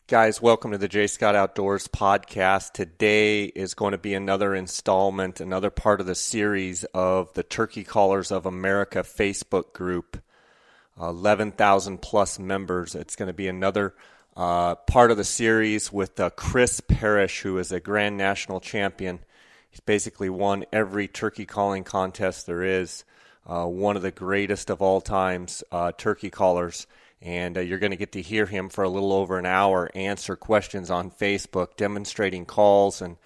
Guys, welcome to the J. Scott Outdoors podcast. Today is going to be another installment, another part of the series of the Turkey Callers of America Facebook group. 11,000 plus members. It's going to be another part of the series with Chris Parrish, who is a Grand National Champion. He's basically won every turkey calling contest there is. One of the greatest of all times turkey callers. And you're going to get to hear him for a little over an hour answer questions on Facebook, demonstrating calls and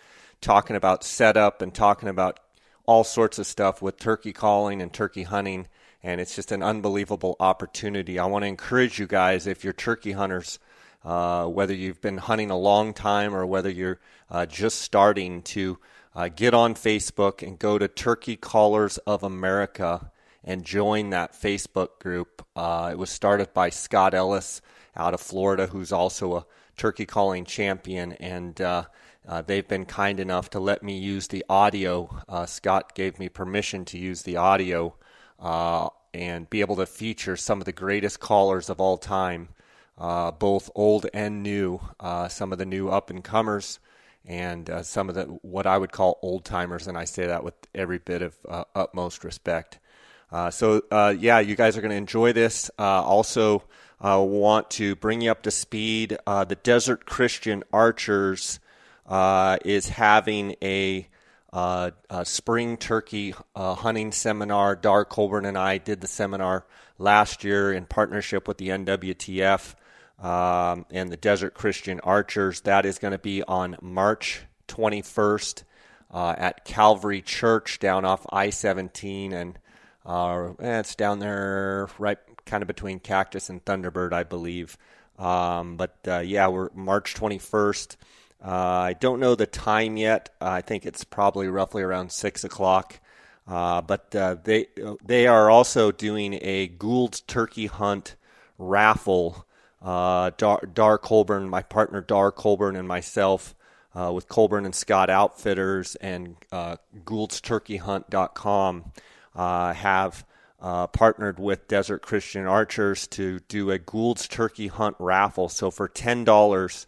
talking about setup and talking about all sorts of stuff with turkey calling and turkey hunting. And it's just an unbelievable opportunity. I want to encourage you guys, if you're turkey hunters, whether you've been hunting a long time or whether you're just starting, to get on Facebook and go to Turkey Callers of America and join that Facebook group. It was started by Scott Ellis out of Florida, who's also a turkey calling champion, and they've been kind enough to let me use the audio. Scott gave me permission to use the audio and be able to feature some of the greatest callers of all time, both old and new, some of the new up-and-comers, and some of the what I would call old-timers, and I say that with every bit of utmost respect. So you guys are going to enjoy this. Also, want to bring you up to speed. The Desert Christian Archers is having a spring turkey hunting seminar. Dar Colburn and I did the seminar last year in partnership with the NWTF and the Desert Christian Archers. That is going to be on March 21st at Calvary Church down off I-17, and it's down there right kind of between Cactus and Thunderbird, I believe. We're March 21st. I don't know the time yet. I think it's probably roughly around 6 o'clock. They are also doing a Gould's Turkey Hunt raffle. Dar Colburn, my partner Dar Colburn, and myself with Colburn and Scott Outfitters and GouldsTurkeyHunt.com have partnered with Desert Christian Archers to do a Gould's Turkey Hunt raffle. So for $10,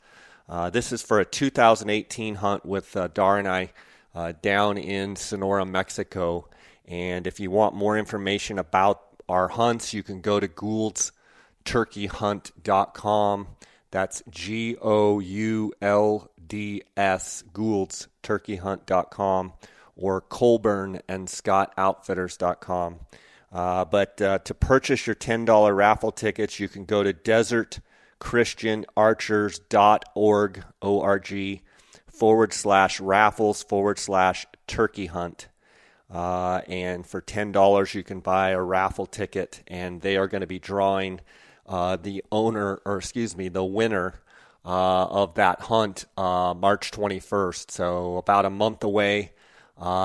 this is for a 2018 hunt with Dar and I down in Sonora, Mexico. And if you want more information about our hunts, you can go to GouldsTurkeyHunt.com. That's GOULDS, GouldsTurkeyHunt.com, or Colburn and ScottOutfitters.com. To purchase your $10 raffle tickets, you can go to desertchristianarchers.org/raffles/turkey hunt. And for $10, you can buy a raffle ticket, and they are going to be drawing the winner of that hunt March 21st. So about a month away.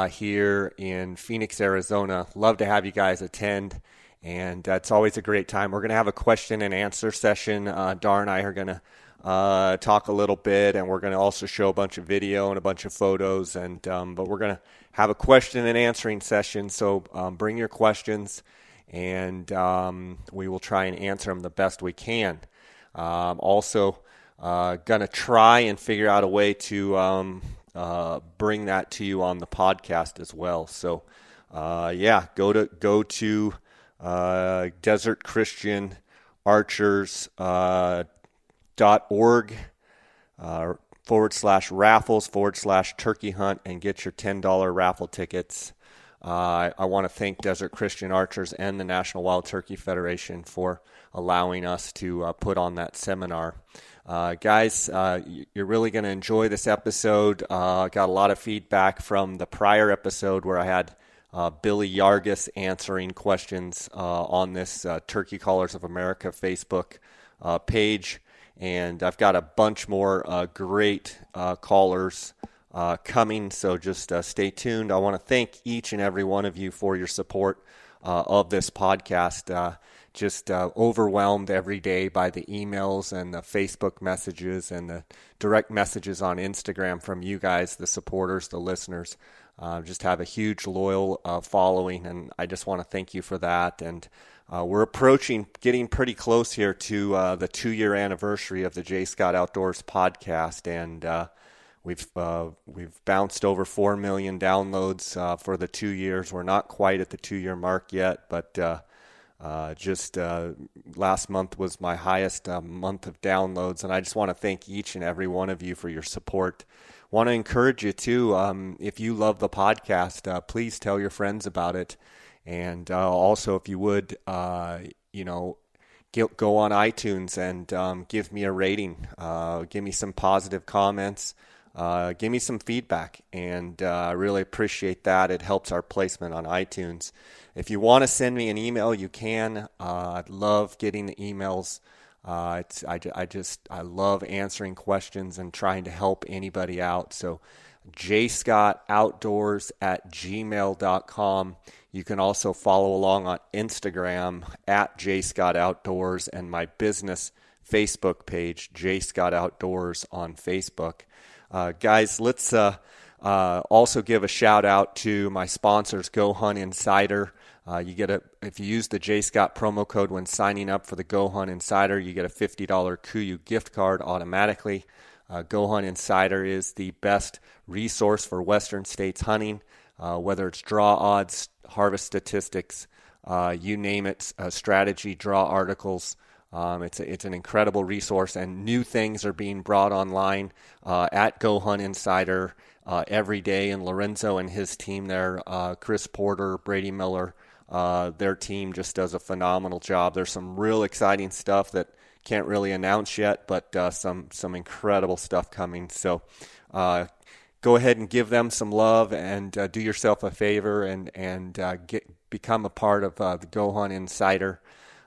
Here in Phoenix, Arizona. Love to have you guys attend, and it's always a great time. We're going to have a question and answer session. Dar and I are going to talk a little bit, and we're going to also show a bunch of video and a bunch of photos, but we're going to have a question and answering session, so bring your questions, and we will try and answer them the best we can. Also, going to try and figure out a way to bring that to you on the podcast as well. So, go to desertchristianarchers.org /raffles/turkey hunt and get your $10 raffle tickets. I want to thank Desert Christian Archers and the National Wild Turkey Federation for allowing us to put on that seminar. Guys, you're really going to enjoy this episode. Got a lot of feedback from the prior episode where I had Billy Yargis answering questions on this Turkey Callers of America Facebook page. And I've got a bunch more great callers coming, so just stay tuned. I want to thank each and every one of you for your support of this podcast. Just overwhelmed every day by the emails and the Facebook messages and the direct messages on Instagram from you guys, the supporters, the listeners. Just have a huge loyal following, and I just want to thank you for that. And we're getting pretty close here to the 2-year anniversary of the J. Scott Outdoors podcast, and we've bounced over 4 million downloads for the 2 years. We're not quite at the 2-year mark yet, but just last month was my highest month of downloads, and I just want to thank each and every one of you for your support. Want to encourage you too, if you love the podcast, please tell your friends about it. And also, if you would, go on iTunes and give me a rating, give me some positive comments, give me some feedback, and I really appreciate that. It helps our placement on iTunes. If you want to send me an email, you can. I'd love getting the emails. I love answering questions and trying to help anybody out. So jscottoutdoors@gmail.com. You can also follow along on Instagram @jscottoutdoors and my business Facebook page, J. Scott Outdoors on Facebook. Guys, let's also give a shout out to my sponsors, Go Hunt Insider. If you use the J. Scott promo code when signing up for the Go Hunt Insider, you get a $50 KUIU gift card automatically. Go Hunt Insider is the best resource for Western States hunting, whether it's draw odds, harvest statistics, you name it, strategy, draw articles. It's an incredible resource, and new things are being brought online at Go Hunt Insider every day. And Lorenzo and his team there, Chris Porter, Brady Miller, their team just does a phenomenal job. There's some real exciting stuff that can't really announce yet, but some incredible stuff coming. So go ahead and give them some love, and do yourself a favor and become a part of the Go Hunt Insider.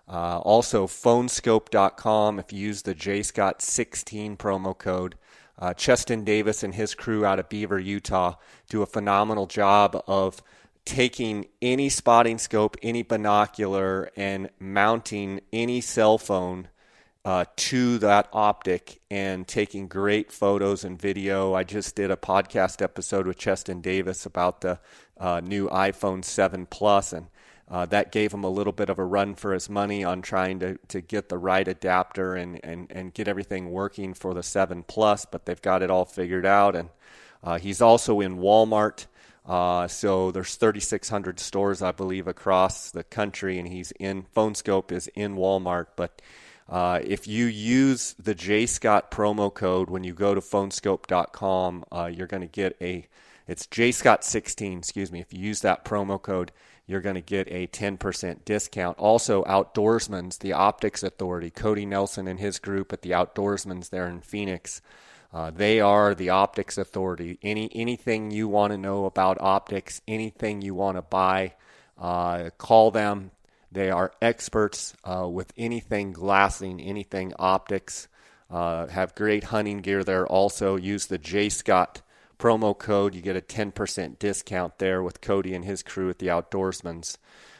Also, phonescope.com. If you use the JScott16 promo code, Cheston Davis and his crew out of Beaver, Utah, do a phenomenal job of taking any spotting scope, any binocular, and mounting any cell phone to that optic and taking great photos and video. I just did a podcast episode with Cheston Davis about the new iPhone 7 Plus, and that gave him a little bit of a run for his money on trying to get the right adapter and get everything working for the 7 Plus, but they've got it all figured out. And he's also in Walmart. So there's 3,600 stores, I believe, across the country, and PhoneScope is in Walmart. But if you use the JScott promo code when you go to phonescope.com, you're going to get it's JScott16, excuse me. If you use that promo code, you're going to get a 10% discount. Also, Outdoorsman's, the Optics Authority, Cody Nelson and his group at the Outdoorsman's there in Phoenix. They are the Optics Authority. Anything you want to know about optics, anything you want to buy, call them. They are experts with anything glassing, anything optics. Have great hunting gear there. Also, use the JScott promo code. You get a 10% discount there with Cody and his crew at the Outdoorsman's.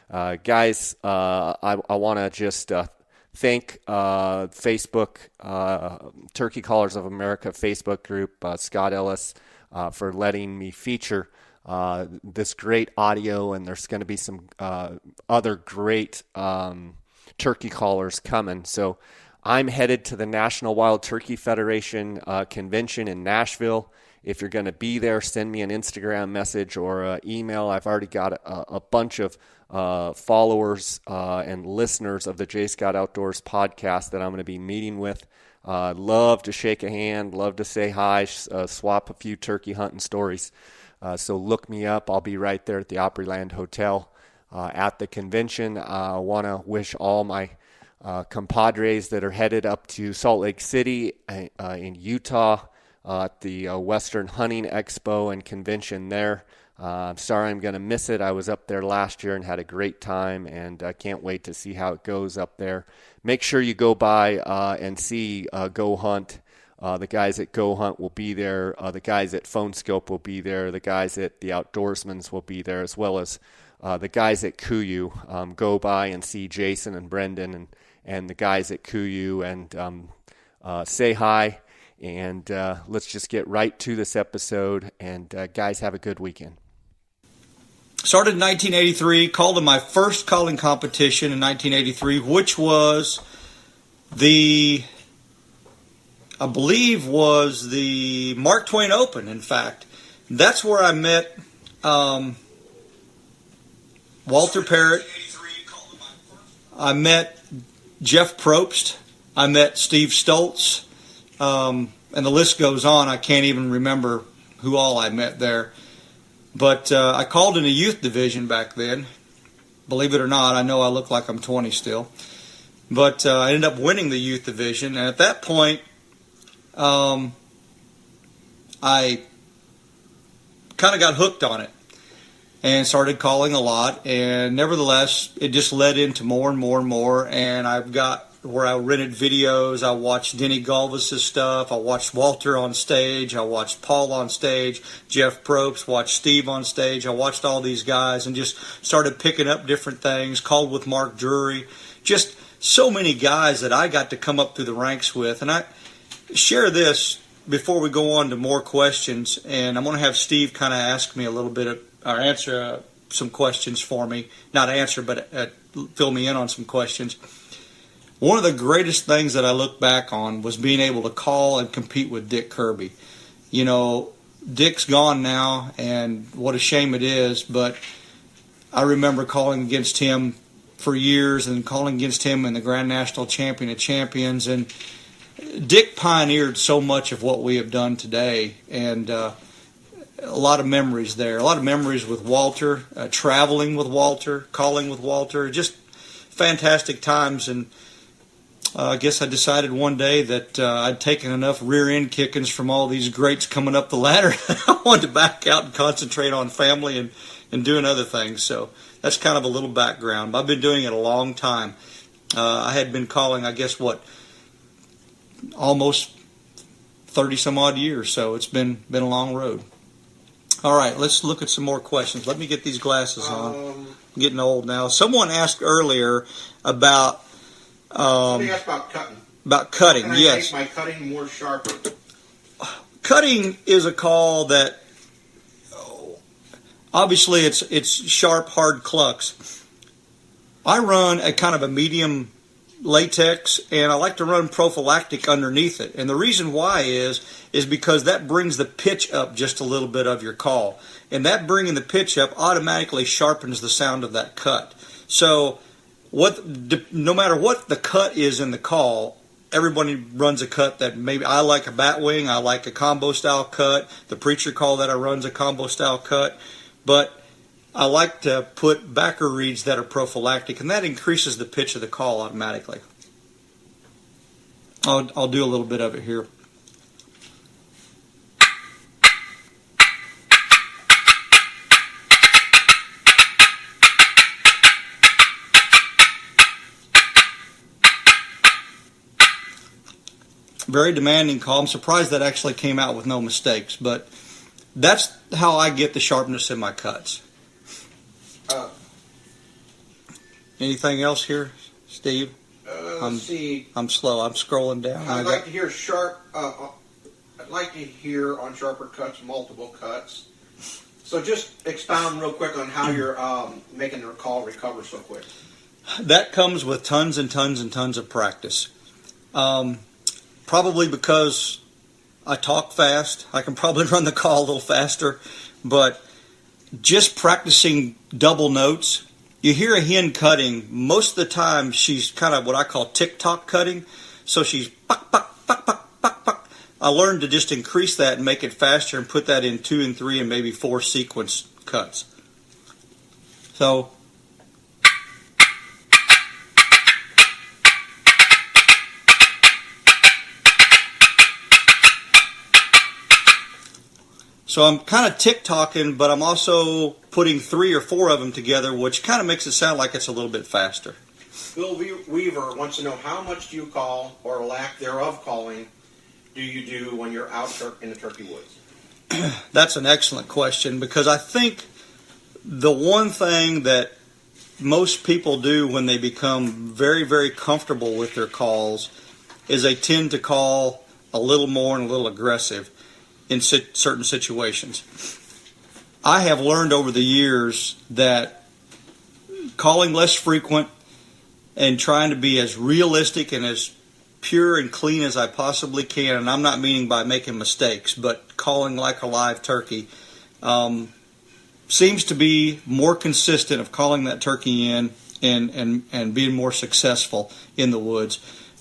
Guys, I want to just thank Facebook, Turkey Callers of America Facebook group, Scott Ellis, for letting me feature this great audio, and there's going to be some other great turkey callers coming. So I'm headed to the National Wild Turkey Federation convention in Nashville. If you're going to be there, send me an Instagram message or email. I've already got a bunch of followers and listeners of the J. Scott Outdoors podcast that I'm going to be meeting with. Love to shake a hand, love to say hi, swap a few turkey hunting stories. So look me up. I'll be right there at the Opryland Hotel at the convention. I want to wish all my compadres that are headed up to Salt Lake City in Utah at the Western Hunting Expo and convention there. I'm sorry I'm going to miss it. I was up there last year and had a great time, and I can't wait to see how it goes up there. Make sure you go by and see Go Hunt. The guys at Go Hunt will be there. The guys at PhoneScope will be there. The guys at the Outdoorsman's will be there, as well as the guys at KUIU. Go by and see Jason and Brendan and the guys at KUIU and say hi. And let's just get right to this episode. And guys, have a good weekend. Started in 1983, called in my first calling competition in 1983, which was I believe was the Mark Twain Open, in fact. That's where I met Walter Parrott. I met Jeff Probst. I met Steve Stoltz. And the list goes on. I can't even remember who all I met there. But I called in a youth division back then. Believe it or not, I know I look like I'm 20 still. But I ended up winning the youth division. And at that point, I kind of got hooked on it and started calling a lot. And nevertheless, it just led into more and more and more. And I've got where I rented videos. I watched Denny Galvis' stuff. I watched Walter on stage. I watched Paul on stage. Jeff Probst. Watched Steve on stage. I watched all these guys and just started picking up different things. Called with Mark Drury. Just so many guys that I got to come up through the ranks with. And I share this before we go on to more questions. And I'm going to have Steve kind of ask me a little bit or answer some questions for me. Not answer, but fill me in on some questions. One of the greatest things that I look back on was being able to call and compete with Dick Kirby. You know, Dick's gone now, and what a shame it is, but I remember calling against him for years and calling against him in the Grand National Champion of Champions. And Dick pioneered so much of what we have done today, and a lot of memories there. A lot of memories with Walter, traveling with Walter, calling with Walter, just fantastic times. And I guess I decided one day that I'd taken enough rear end kickings from all these greats coming up the ladder. I wanted to back out and concentrate on family and doing other things. So that's kind of a little background. I've been doing it a long time. I had been calling, I guess, almost 30 some odd years. So it's been a long road. All right, let's look at some more questions. Let me get these glasses on. I'm getting old now. Someone asked earlier about somebody asked about cutting. About cutting, Can I yes. make my cutting more sharper? Cutting is a call that obviously it's sharp, hard clucks. I run a kind of a medium latex, and I like to run prophylactic underneath it. And the reason why is because that brings the pitch up just a little bit of your call. And that bringing the pitch up automatically sharpens the sound of that cut. So no matter what the cut is in the call, everybody runs a cut that maybe I like a bat wing, I like a combo style cut. The preacher call that I run's a combo style cut, but I like to put backer reeds that are prophylactic, and that increases the pitch of the call automatically. I'll do a little bit of it here. Very demanding call. I'm surprised that actually came out with no mistakes, but that's how I get the sharpness in my cuts. Anything else here, Steve? Let's see. I'm slow. I'm scrolling down. I'd like to hear sharp. I'd like to hear on sharper cuts, multiple cuts. So just expound real quick on how you're making the call recover so quick. That comes with tons and tons and tons of practice. Probably because I talk fast. I can probably run the call a little faster, but just practicing double notes. You hear a hen cutting, most of the time she's kind of what I call tick-tock cutting. So she's buck, buck, buck, buck, buck, buck. I learned to just increase that and make it faster and put that in 2 and 3 and maybe 4 sequence cuts. So I'm kind of tick-tocking, but I'm also putting 3 or 4 of them together, which kind of makes it sound like it's a little bit faster. Bill Weaver wants to know, how much do you call, or lack thereof calling, do you do when you're out in the turkey woods? That's an excellent question, because I think the one thing that most people do when they become very, very comfortable with their calls is they tend to call a little more and a little aggressive in certain situations. I have learned over the years that calling less frequent and trying to be as realistic and as pure and clean as I possibly can, and I'm not meaning by making mistakes, but calling like a live turkey, seems to be more consistent of calling that turkey in and being more successful in the woods.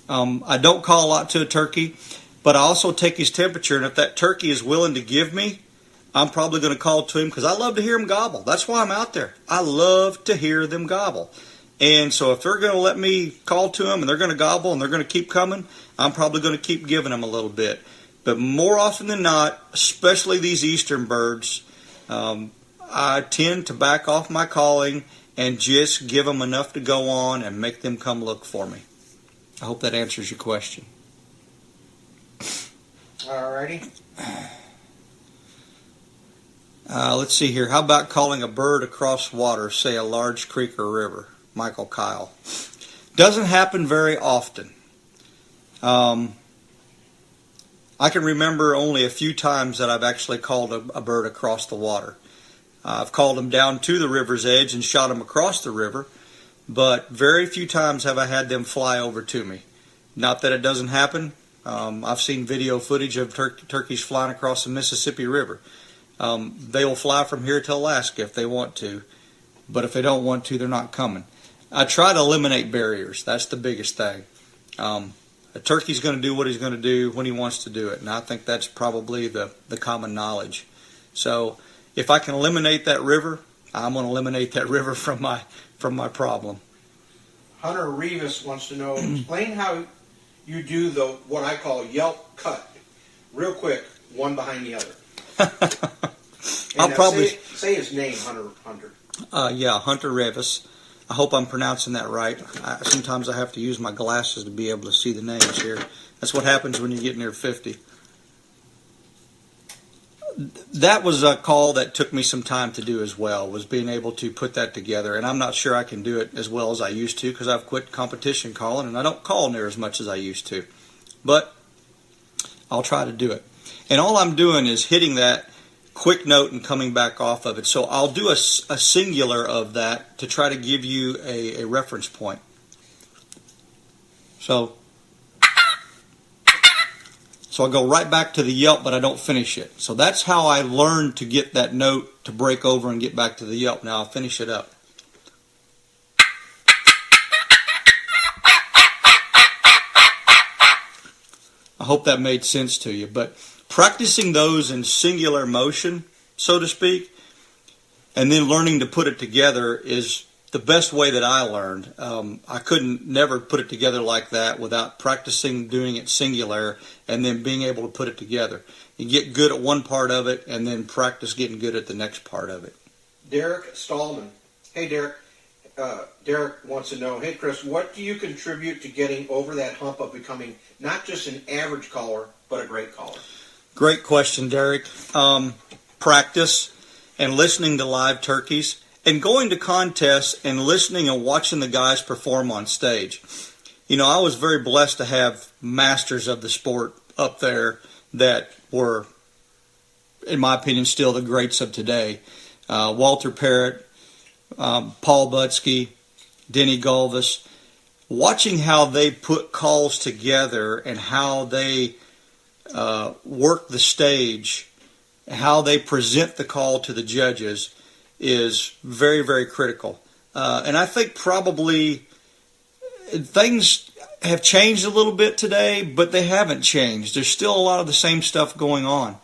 I don't call a lot to a turkey, but I also take his temperature, and if that turkey is willing to give me, I'm probably going to call to him because I love to hear him gobble. That's why I'm out there. I love to hear them gobble. And so if they're going to let me call to them and they're going to gobble and they're going to keep coming, I'm probably going to keep giving them a little bit. But more often than not, especially these eastern birds, I tend to back off my calling and just give them enough to go on and make them come look for me. I hope that answers your question. Alrighty. Let's see here. How about calling a bird across water, say a large creek or river? Michael Kyle. Doesn't happen very often. I can remember only a few times that I've actually called a bird across the water. I've called them down to the river's edge and shot them across the river, but very few times have I had them fly over to me. Not that it doesn't happen. I've seen video footage of turkeys flying across the Mississippi River. They will fly from here to Alaska if they want to, but if they don't want to, they're not coming. I try to eliminate barriers. That's the biggest thing. A turkey's going to do what he's going to do when he wants to do it, and I think that's probably the common knowledge. So if I can eliminate that river, I'm going to eliminate that river from my problem. Hunter Revis wants to know, explain how you do the what I call Yelp cut. Real quick, one behind the other. I'll probably say his name, Hunter. Hunter Revis. I hope I'm pronouncing that right. Sometimes I have to use my glasses to be able to see the names here. That's what happens when you get near 50. That was a call that took me some time to do as well, was being able to put that together. And I'm not sure I can do it as well as I used to because I've quit competition calling and I don't call near as much as I used to. But I'll try to do it. And all I'm doing is hitting that quick note and coming back off of it. So I'll do a singular of that to try to give you a reference point. So I go right back to the yelp, but I don't finish it. So that's how I learned to get that note to break over and get back to the yelp. Now I'll finish it up. I hope that made sense to you. But practicing those in singular motion, so to speak, and then learning to put it together is the best way that I learned. I couldn't never put it together like that without practicing doing it singular and then being able to put it together. You get good at one part of it and then practice getting good at the next part of it. Derek Stallman. Hey, Derek. Derek wants to know, hey, Chris, what do you contribute to getting over that hump of becoming not just an average caller, but a great caller? Great question, Derek. Practice and listening to live turkeys and going to contests and listening and watching the guys perform on stage. You know, I was very blessed to have masters of the sport up there that were, in my opinion, still the greats of today. Walter Parrott, Paul Butsky, Denny Galvis. Watching how they put calls together and how they work the stage, how they present the call to the judges is very, very critical. And I think probably things have changed a little bit today, but they haven't changed. There's still a lot of the same stuff going on.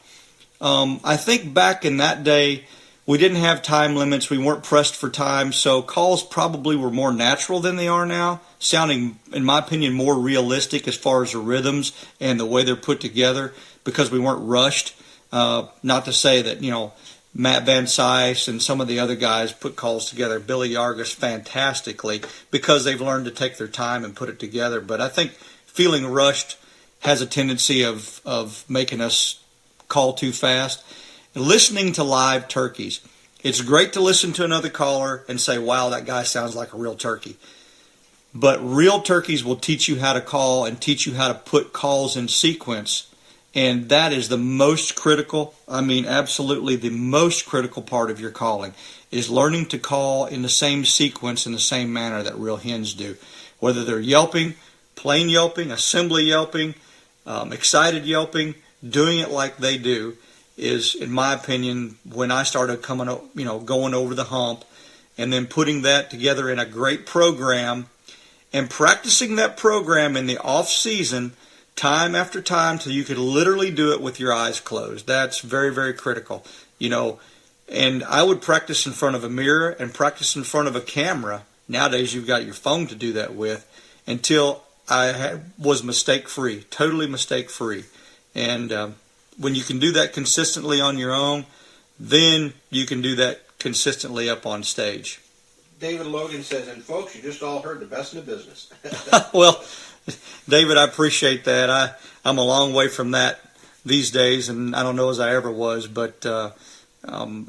I think back in that day, we didn't have time limits. We weren't pressed for time, so calls probably were more natural than they are now, sounding, in my opinion, more realistic as far as the rhythms and the way they're put together because we weren't rushed. Not to say that, you know, Matt Van Sice and some of the other guys put calls together, Billy Yargus, fantastically because they've learned to take their time and put it together. But I think feeling rushed has a tendency of making us call too fast. Listening to live turkeys. It's great to listen to another caller and say, wow, that guy sounds like a real turkey. But real turkeys will teach you how to call and teach you how to put calls in sequence And that is the most critical, absolutely the most critical part of your calling, is learning to call in the same sequence, in the same manner that real hens do. Whether they're yelping, plain yelping, assembly yelping, excited yelping, doing it like they do is, in my opinion, when I started going over the hump, and then putting that together in a great program and practicing that program in the off season time after time till you could literally do it with your eyes closed. That's very, very critical. And I would practice in front of a mirror and practice in front of a camera. Nowadays you've got your phone to do that with, until I was mistake-free, totally mistake-free. And when you can do that consistently on your own, then you can do that consistently up on stage. David Logan says, and folks, you just all heard the best in the business. Well, David, I appreciate that. I'm a long way from that these days, and I don't know as I ever was, but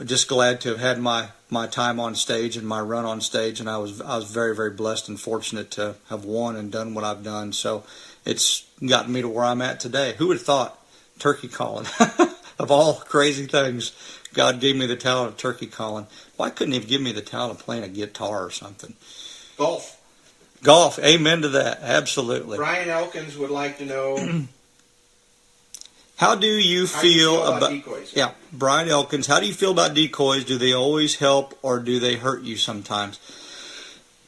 just glad to have had my time on stage and my run on stage, and I was very, very blessed and fortunate to have won and done what I've done. So it's gotten me to where I'm at today. Who would have thought turkey calling? Of all crazy things, God gave me the talent of turkey calling. Why couldn't He give me the talent of playing a guitar or something? Golf. Amen to that. Absolutely. Brian Elkins would like to know, how do you feel about decoys? Yeah, Brian Elkins, how do you feel about decoys? Do they always help, or do they hurt you sometimes?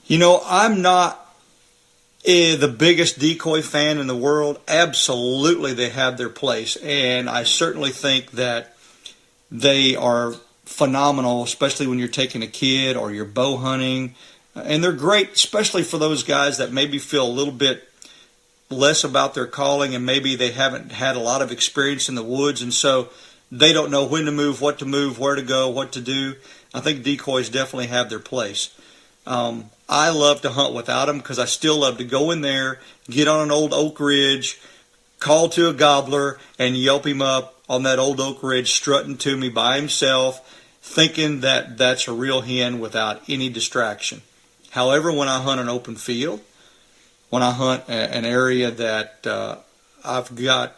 I'm not the biggest decoy fan in the world. Absolutely, they have their place, and I certainly think that they are phenomenal, especially when you're taking a kid or you're bow hunting. And they're great, especially for those guys that maybe feel a little bit less about their calling, and maybe they haven't had a lot of experience in the woods, and so they don't know when to move, what to move, where to go, what to do. I think decoys definitely have their place. I love to hunt without them because I still love to go in there, get on an old oak ridge, call to a gobbler, and yelp him up on that old oak ridge, strutting to me by himself, thinking that that's a real hen without any distraction. However, when I hunt an open field, when I hunt an area that I've got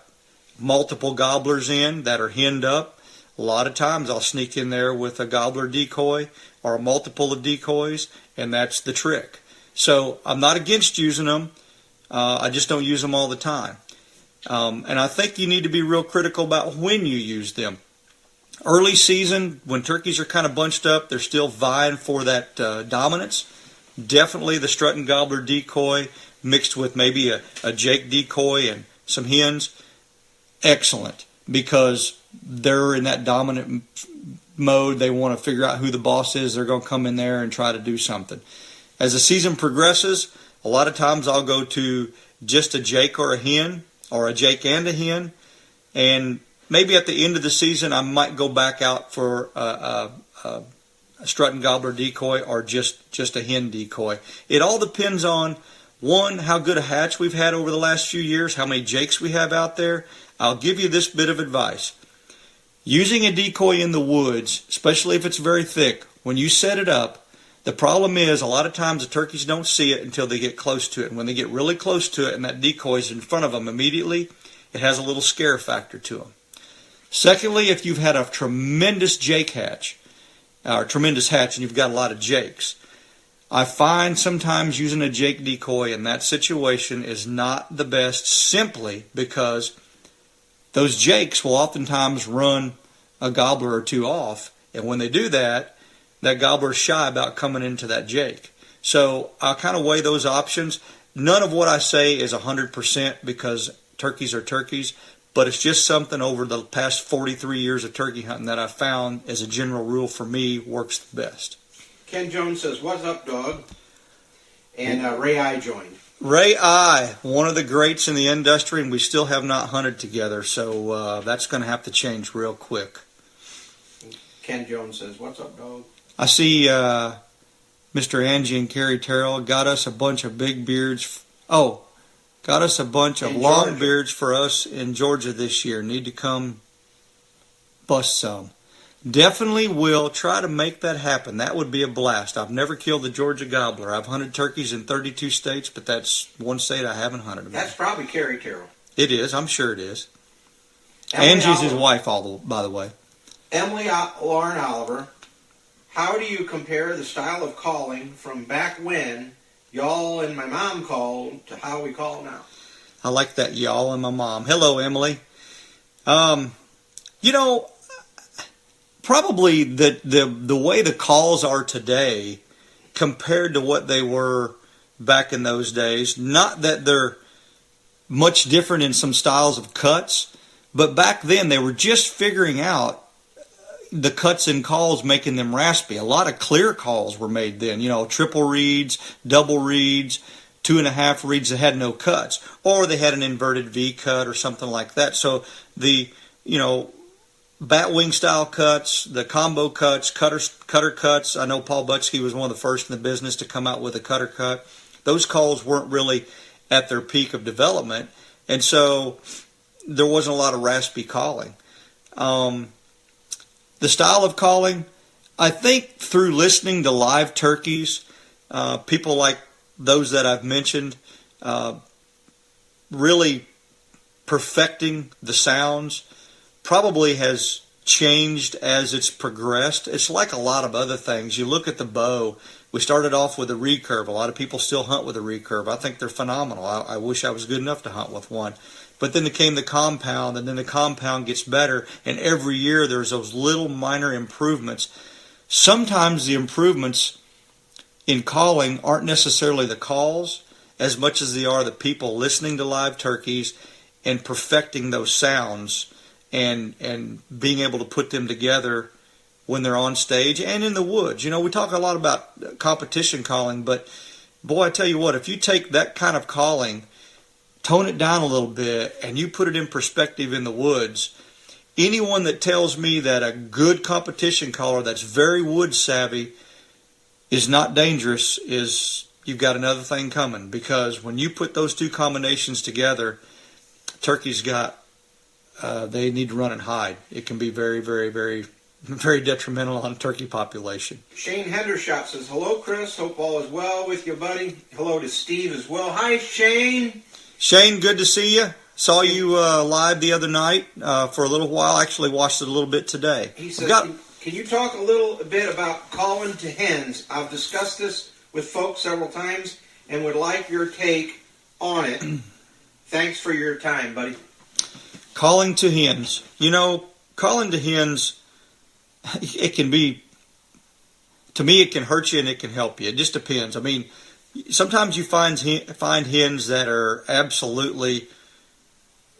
multiple gobblers in that are henned up, a lot of times I'll sneak in there with a gobbler decoy or a multiple of decoys, and that's the trick. So I'm not against using them. I just don't use them all the time. And I think you need to be real critical about when you use them. Early season, when turkeys are kind of bunched up, they're still vying for that dominance. Definitely the strut and gobbler decoy mixed with maybe a Jake decoy and some hens, excellent, because they're in that dominant mode. They want to figure out who the boss is. They're going to come in there and try to do something. As the season progresses, a lot of times I'll go to just a Jake or a hen, or a Jake and a hen, and maybe at the end of the season I might go back out for a strut and gobbler decoy or just a hen decoy. It all depends on, one, how good a hatch we've had over the last few years, how many Jakes we have out there. I'll give you this bit of advice. Using a decoy in the woods, especially if it's very thick, when you set it up, the problem is a lot of times the turkeys don't see it until they get close to it. And when they get really close to it and that decoy is in front of them immediately, it has a little scare factor to them. Secondly, if you've had a tremendous Jake hatch, or tremendous hatch, and you've got a lot of Jakes, I find sometimes using a Jake decoy in that situation is not the best, simply because those Jakes will oftentimes run a gobbler or two off, and when they do that, that gobbler is shy about coming into that Jake. So I'll kind of weigh those options. None of what I say is 100% because turkeys are turkeys, but it's just something over the past 43 years of turkey hunting that I found as a general rule for me works the best. Ken Jones says, "What's up, dog?" And Ray I joined. Ray I, one of the greats in the industry, and we still have not hunted together, so that's going to have to change real quick. Ken Jones says, "What's up, dog?" I see Mr. Angie and Carrie Terrell got us a bunch of big beards. Got us a bunch of long beards for us in Georgia this year. Need to come bust some. Definitely will try to make that happen. That would be a blast. I've never killed the Georgia gobbler. I've hunted turkeys in 32 states, but that's one state I haven't hunted them in. That's probably Carrie Terrell. It is. I'm sure it is. Angie's his wife, by the way. Emily Lauren Oliver, how do you compare the style of calling from back when y'all and my mom called to how we call now? I like that, y'all and my mom. Hello, Emily. Probably the way the calls are today compared to what they were back in those days, not that they're much different in some styles of cuts, but back then they were just figuring out the cuts and calls, making them raspy. A lot of clear calls were made then, triple reeds, double reeds, 2.5 reeds that had no cuts, or they had an inverted V cut or something like that. So the, batwing style cuts, the combo cuts, cutter cuts. I know Paul Butchke was one of the first in the business to come out with a cutter cut. Those calls weren't really at their peak of development, and so there wasn't a lot of raspy calling. The style of calling, I think through listening to live turkeys, people like those that I've mentioned, really perfecting the sounds, probably has changed as it's progressed. It's like a lot of other things. You look at the bow. We started off with a recurve. A lot of people still hunt with a recurve. I think they're phenomenal. I wish I was good enough to hunt with one. But then came the compound, and then the compound gets better, and every year there's those little minor improvements. Sometimes the improvements in calling aren't necessarily the calls as much as they are the people listening to live turkeys and perfecting those sounds and being able to put them together when they're on stage and in the woods. We talk a lot about competition calling, but boy, I tell you what, if you take that kind of calling, tone it down a little bit, and you put it in perspective in the woods, anyone that tells me that a good competition caller that's very wood savvy is not dangerous, you've got another thing coming. Because when you put those two combinations together, turkey's got, they need to run and hide. It can be very, very, very, very detrimental on turkey population. Shane Hendershot says, hello, Chris. Hope all is well with you, buddy. Hello to Steve as well. Hi, Shane. Shane, good to see you. Saw you live the other night for a little while. Actually watched it a little bit today. He says, can you talk a little bit about calling to hens? I've discussed this with folks several times and would like your take on it. Thanks for your time, buddy. Calling to hens. Calling to hens, it can be, to me, it can hurt you and it can help you. It just depends. Sometimes you find hens that are absolutely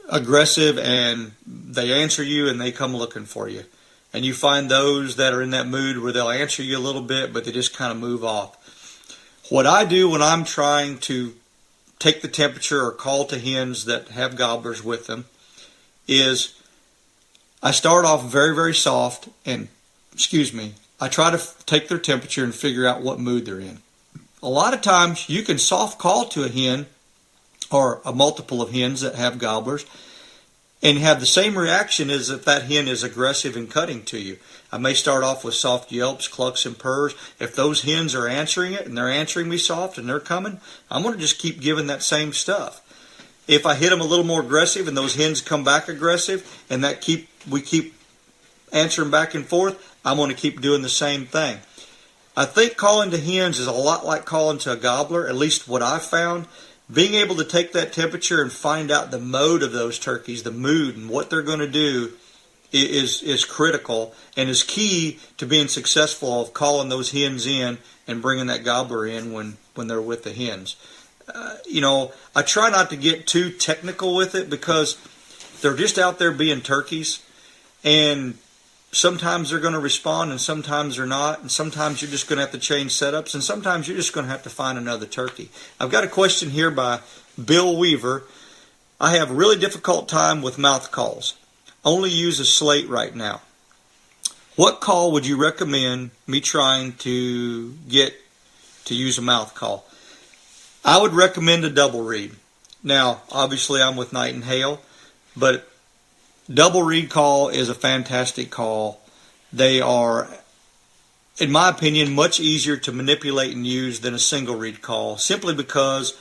aggressive and they answer you and they come looking for you. And you find those that are in that mood where they'll answer you a little bit, but they just kind of move off. What I do when I'm trying to take the temperature or call to hens that have gobblers with them is I start off very, very soft and, I try to take their temperature and figure out what mood they're in. A lot of times you can soft call to a hen or a multiple of hens that have gobblers and have the same reaction as if that hen is aggressive and cutting to you. I may start off with soft yelps, clucks, and purrs. If those hens are answering it and they're answering me soft and they're coming, I'm going to just keep giving that same stuff. If I hit them a little more aggressive and those hens come back aggressive and we keep answering back and forth, I'm going to keep doing the same thing. I think calling to hens is a lot like calling to a gobbler, at least what I've found. Being able to take that temperature and find out the mode of those turkeys, the mood and what they're going to do is critical and is key to being successful of calling those hens in and bringing that gobbler in when they're with the hens. I try not to get too technical with it because they're just out there being turkeys, and sometimes they're going to respond and sometimes they're not, and sometimes you're just going to have to change setups, and sometimes you're just going to have to find another turkey. I've got a question here by Bill Weaver. I have a really difficult time with mouth calls. Only use a slate right now. What call would you recommend me trying to get to use a mouth call? I would recommend a double reed. Now, obviously I'm with Night and Hail, but double reed call is a fantastic call. They are, in my opinion, much easier to manipulate and use than a single reed call, simply because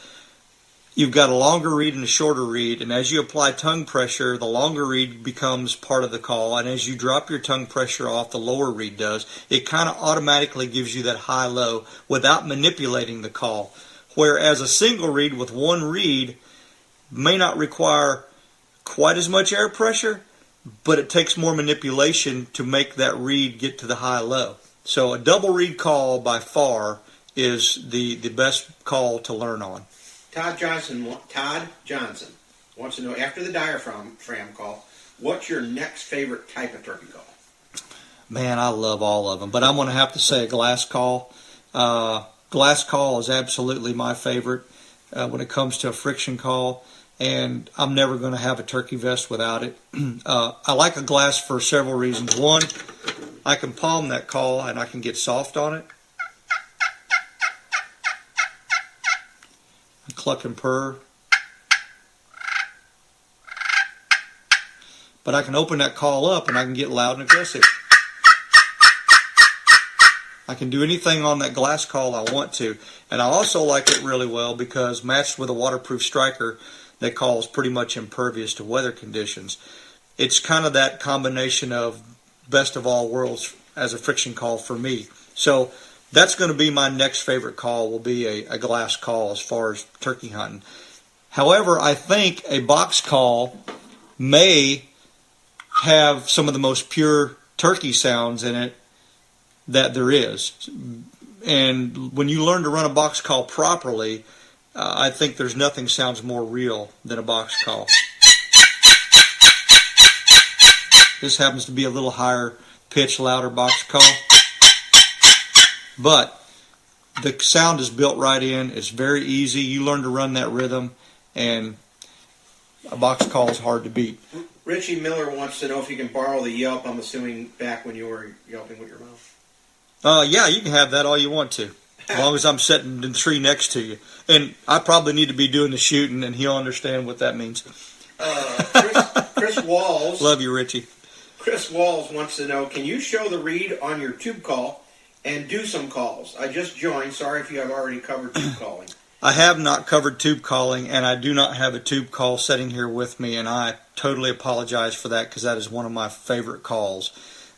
you've got a longer reed and a shorter reed, and as you apply tongue pressure, the longer reed becomes part of the call, and as you drop your tongue pressure off, the lower reed does. It kind of automatically gives you that high-low without manipulating the call. Whereas a single reed with one reed may not require quite as much air pressure, but it takes more manipulation to make that reed get to the high-low. So a double reed call by far is the best call to learn on. Todd Johnson wants to know, after the diaphragm call, what's your next favorite type of turkey call? Man, I love all of them, but I'm going to have to say a glass call. Glass call is absolutely my favorite when it comes to a friction call, and I'm never going to have a turkey vest without it. I like a glass for several reasons. One, I can palm that call and I can get soft on it. Clucking Purrs. But I can open that call up and I can get loud and aggressive. I can do anything on that glass call I want to. And I also like it really well because matched with a waterproof striker, that call is pretty much impervious to weather conditions. It's kind of that combination of best of all worlds as a friction call for me. So that's going to be my next favorite call, will be a glass call as far as turkey hunting. However, I think a box call may have some of the most pure turkey sounds in it that there is. And when you learn to run a box call properly, I think there's nothing sounds more real than a box call. This happens to be a little higher pitch, louder box call. But the sound is built right in. It's very easy. You learn to run that rhythm, and a box call is hard to beat. Richie Miller wants to know if you can borrow the yelp, I'm assuming back when you were yelping with your mouth. Yeah, you can have that all you want to, as long as I'm sitting in the tree next to you. And I probably need to be doing the shooting, and he'll understand what that means. Chris Walls. Love you, Richie. Chris Walls wants to know, can you show the read on your tube call and do some calls? I just joined. Sorry if you have already covered tube calling. I have not covered tube calling, and I do not have a tube call sitting here with me, and I totally apologize for that because that is one of my favorite calls.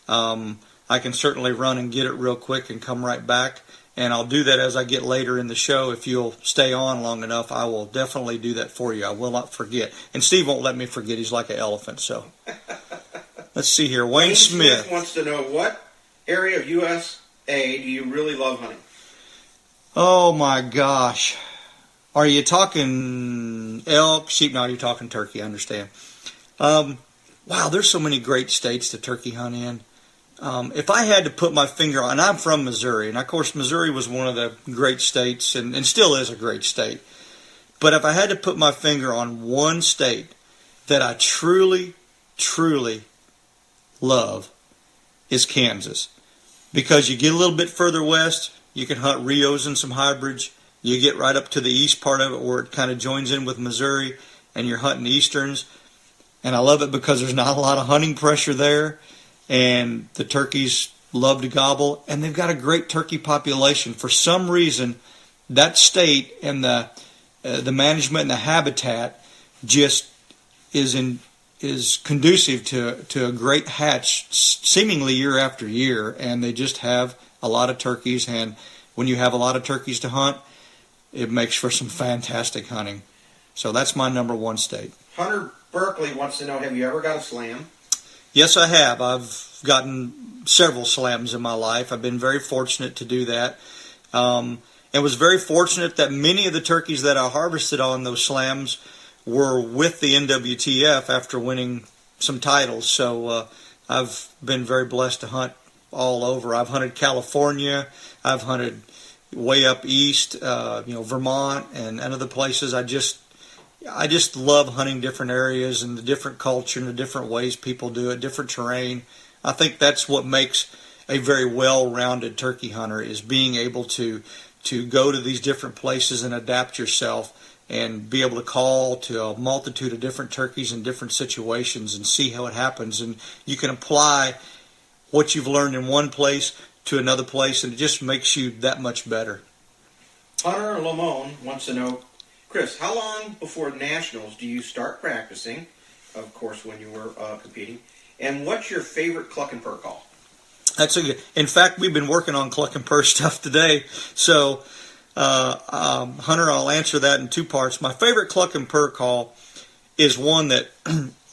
I can certainly run and get it real quick and come right back, and I'll do that as I get later in the show. If you'll stay on long enough, I will definitely do that for you. I will not forget. And Steve won't let me forget. He's like an elephant, so. Let's see here. Wayne Smith wants to know, what area of USA do you really love hunting? Oh, my gosh. Are you talking elk, sheep? No, you're talking turkey, I understand. Wow, there's so many great states to turkey hunt in. If I had to put my finger on, and I'm from Missouri, and of course Missouri was one of the great states, and still is a great state. But if I had to put my finger on one state that I truly, truly love, is Kansas. Because you get a little bit further west, you can hunt Rios and some hybrids. You get right up to the east part of it where it kind of joins in with Missouri, and you're hunting easterns. And I love it because there's not a lot of hunting pressure there, and the turkeys love to gobble, and they've got a great turkey population. For some reason, that state and the management and the habitat just is conducive to a great hatch seemingly year after year, and they just have a lot of turkeys, and when you have a lot of turkeys to hunt, it makes for some fantastic hunting. So that's my number one state. Hunter Berkeley wants to know, have you ever got a slam? Yes, I have. I've gotten several slams in my life. I've been very fortunate to do that. And was very fortunate that many of the turkeys that I harvested on those slams were with the NWTF after winning some titles. So I've been very blessed to hunt all over. I've hunted California. I've hunted way up east, Vermont and other places. I just love hunting different areas and the different culture and the different ways people do it, different terrain. I think that's what makes a very well-rounded turkey hunter, is being able to go to these different places and adapt yourself and be able to call to a multitude of different turkeys in different situations and see how it happens. And you can apply what you've learned in one place to another place, and it just makes you that much better. Hunter Lamone wants to know, Chris, how long before nationals do you start practicing? Of course, when you were competing. And what's your favorite Clucking Purr call? In fact, we've been working on Clucking Purr stuff today. So, Hunter, I'll answer that in two parts. My favorite Clucking Purr call is one that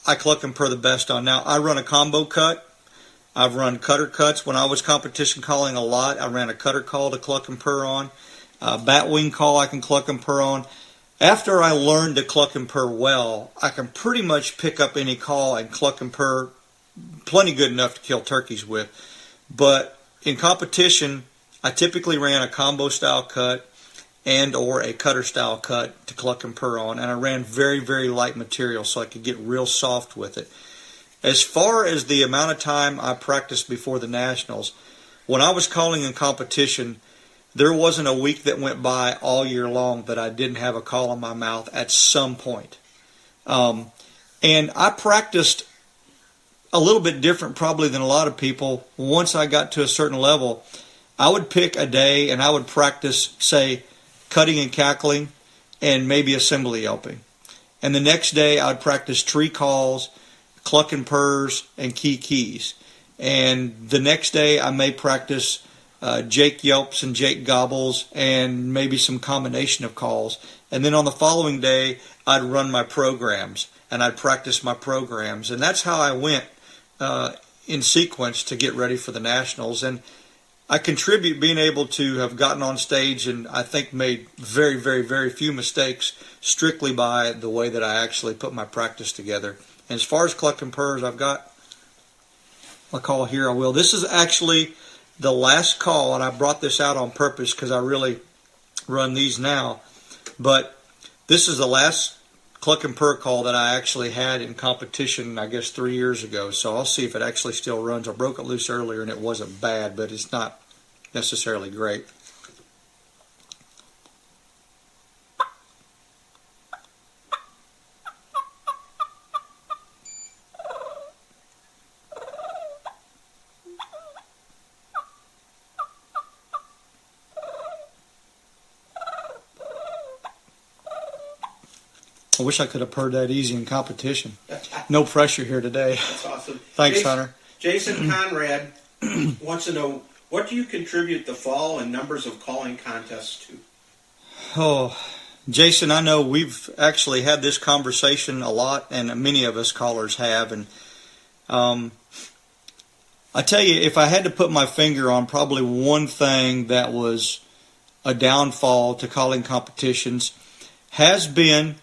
I cluck and purr the best on. Now, I run a combo cut. I've run cutter cuts. When I was competition calling a lot, I ran a cutter call to cluck and purr on. Batwing call I can cluck and purr on. After I learned to cluck and purr well, I can pretty much pick up any call and cluck and purr plenty good enough to kill turkeys with. But in competition, I typically ran a combo style cut and or a cutter style cut to cluck and purr on, and I ran very, very light material so I could get real soft with it. As far as the amount of time I practiced before the Nationals, when I was calling in competition, there wasn't a week that went by all year long that I didn't have a call in my mouth at some point. And I practiced a little bit different probably than a lot of people. Once I got to a certain level, I would pick a day and I would practice, say, cutting and cackling and maybe assembly yelping. And the next day I would practice tree calls, clucking purrs, and keys. And the next day I may practice Jake yelps and Jake gobbles and maybe some combination of calls. And then on the following day I'd run my programs and I'd practice my programs. And that's how I went in sequence to get ready for the Nationals. And I contribute being able to have gotten on stage and I think made very, very, very few mistakes strictly by the way that I actually put my practice together. And as far as clucking purrs, I've got a call here. I will. This is actually the last call, and I brought this out on purpose because I really run these now. But this is the last clucking purr call that I actually had in competition, I guess 3 years ago. So I'll see if it actually still runs. I broke it loose earlier and it wasn't bad, but it's not necessarily great. I wish I could have purred that easy in competition. No pressure here today. That's awesome. Thanks, Hunter. Jason Conrad wants to know, what do you contribute the fall and numbers of calling contests to? Oh, Jason, I know we've actually had this conversation a lot, and many of us callers have. And I tell you, if I had to put my finger on probably one thing that was a downfall to calling competitions, has been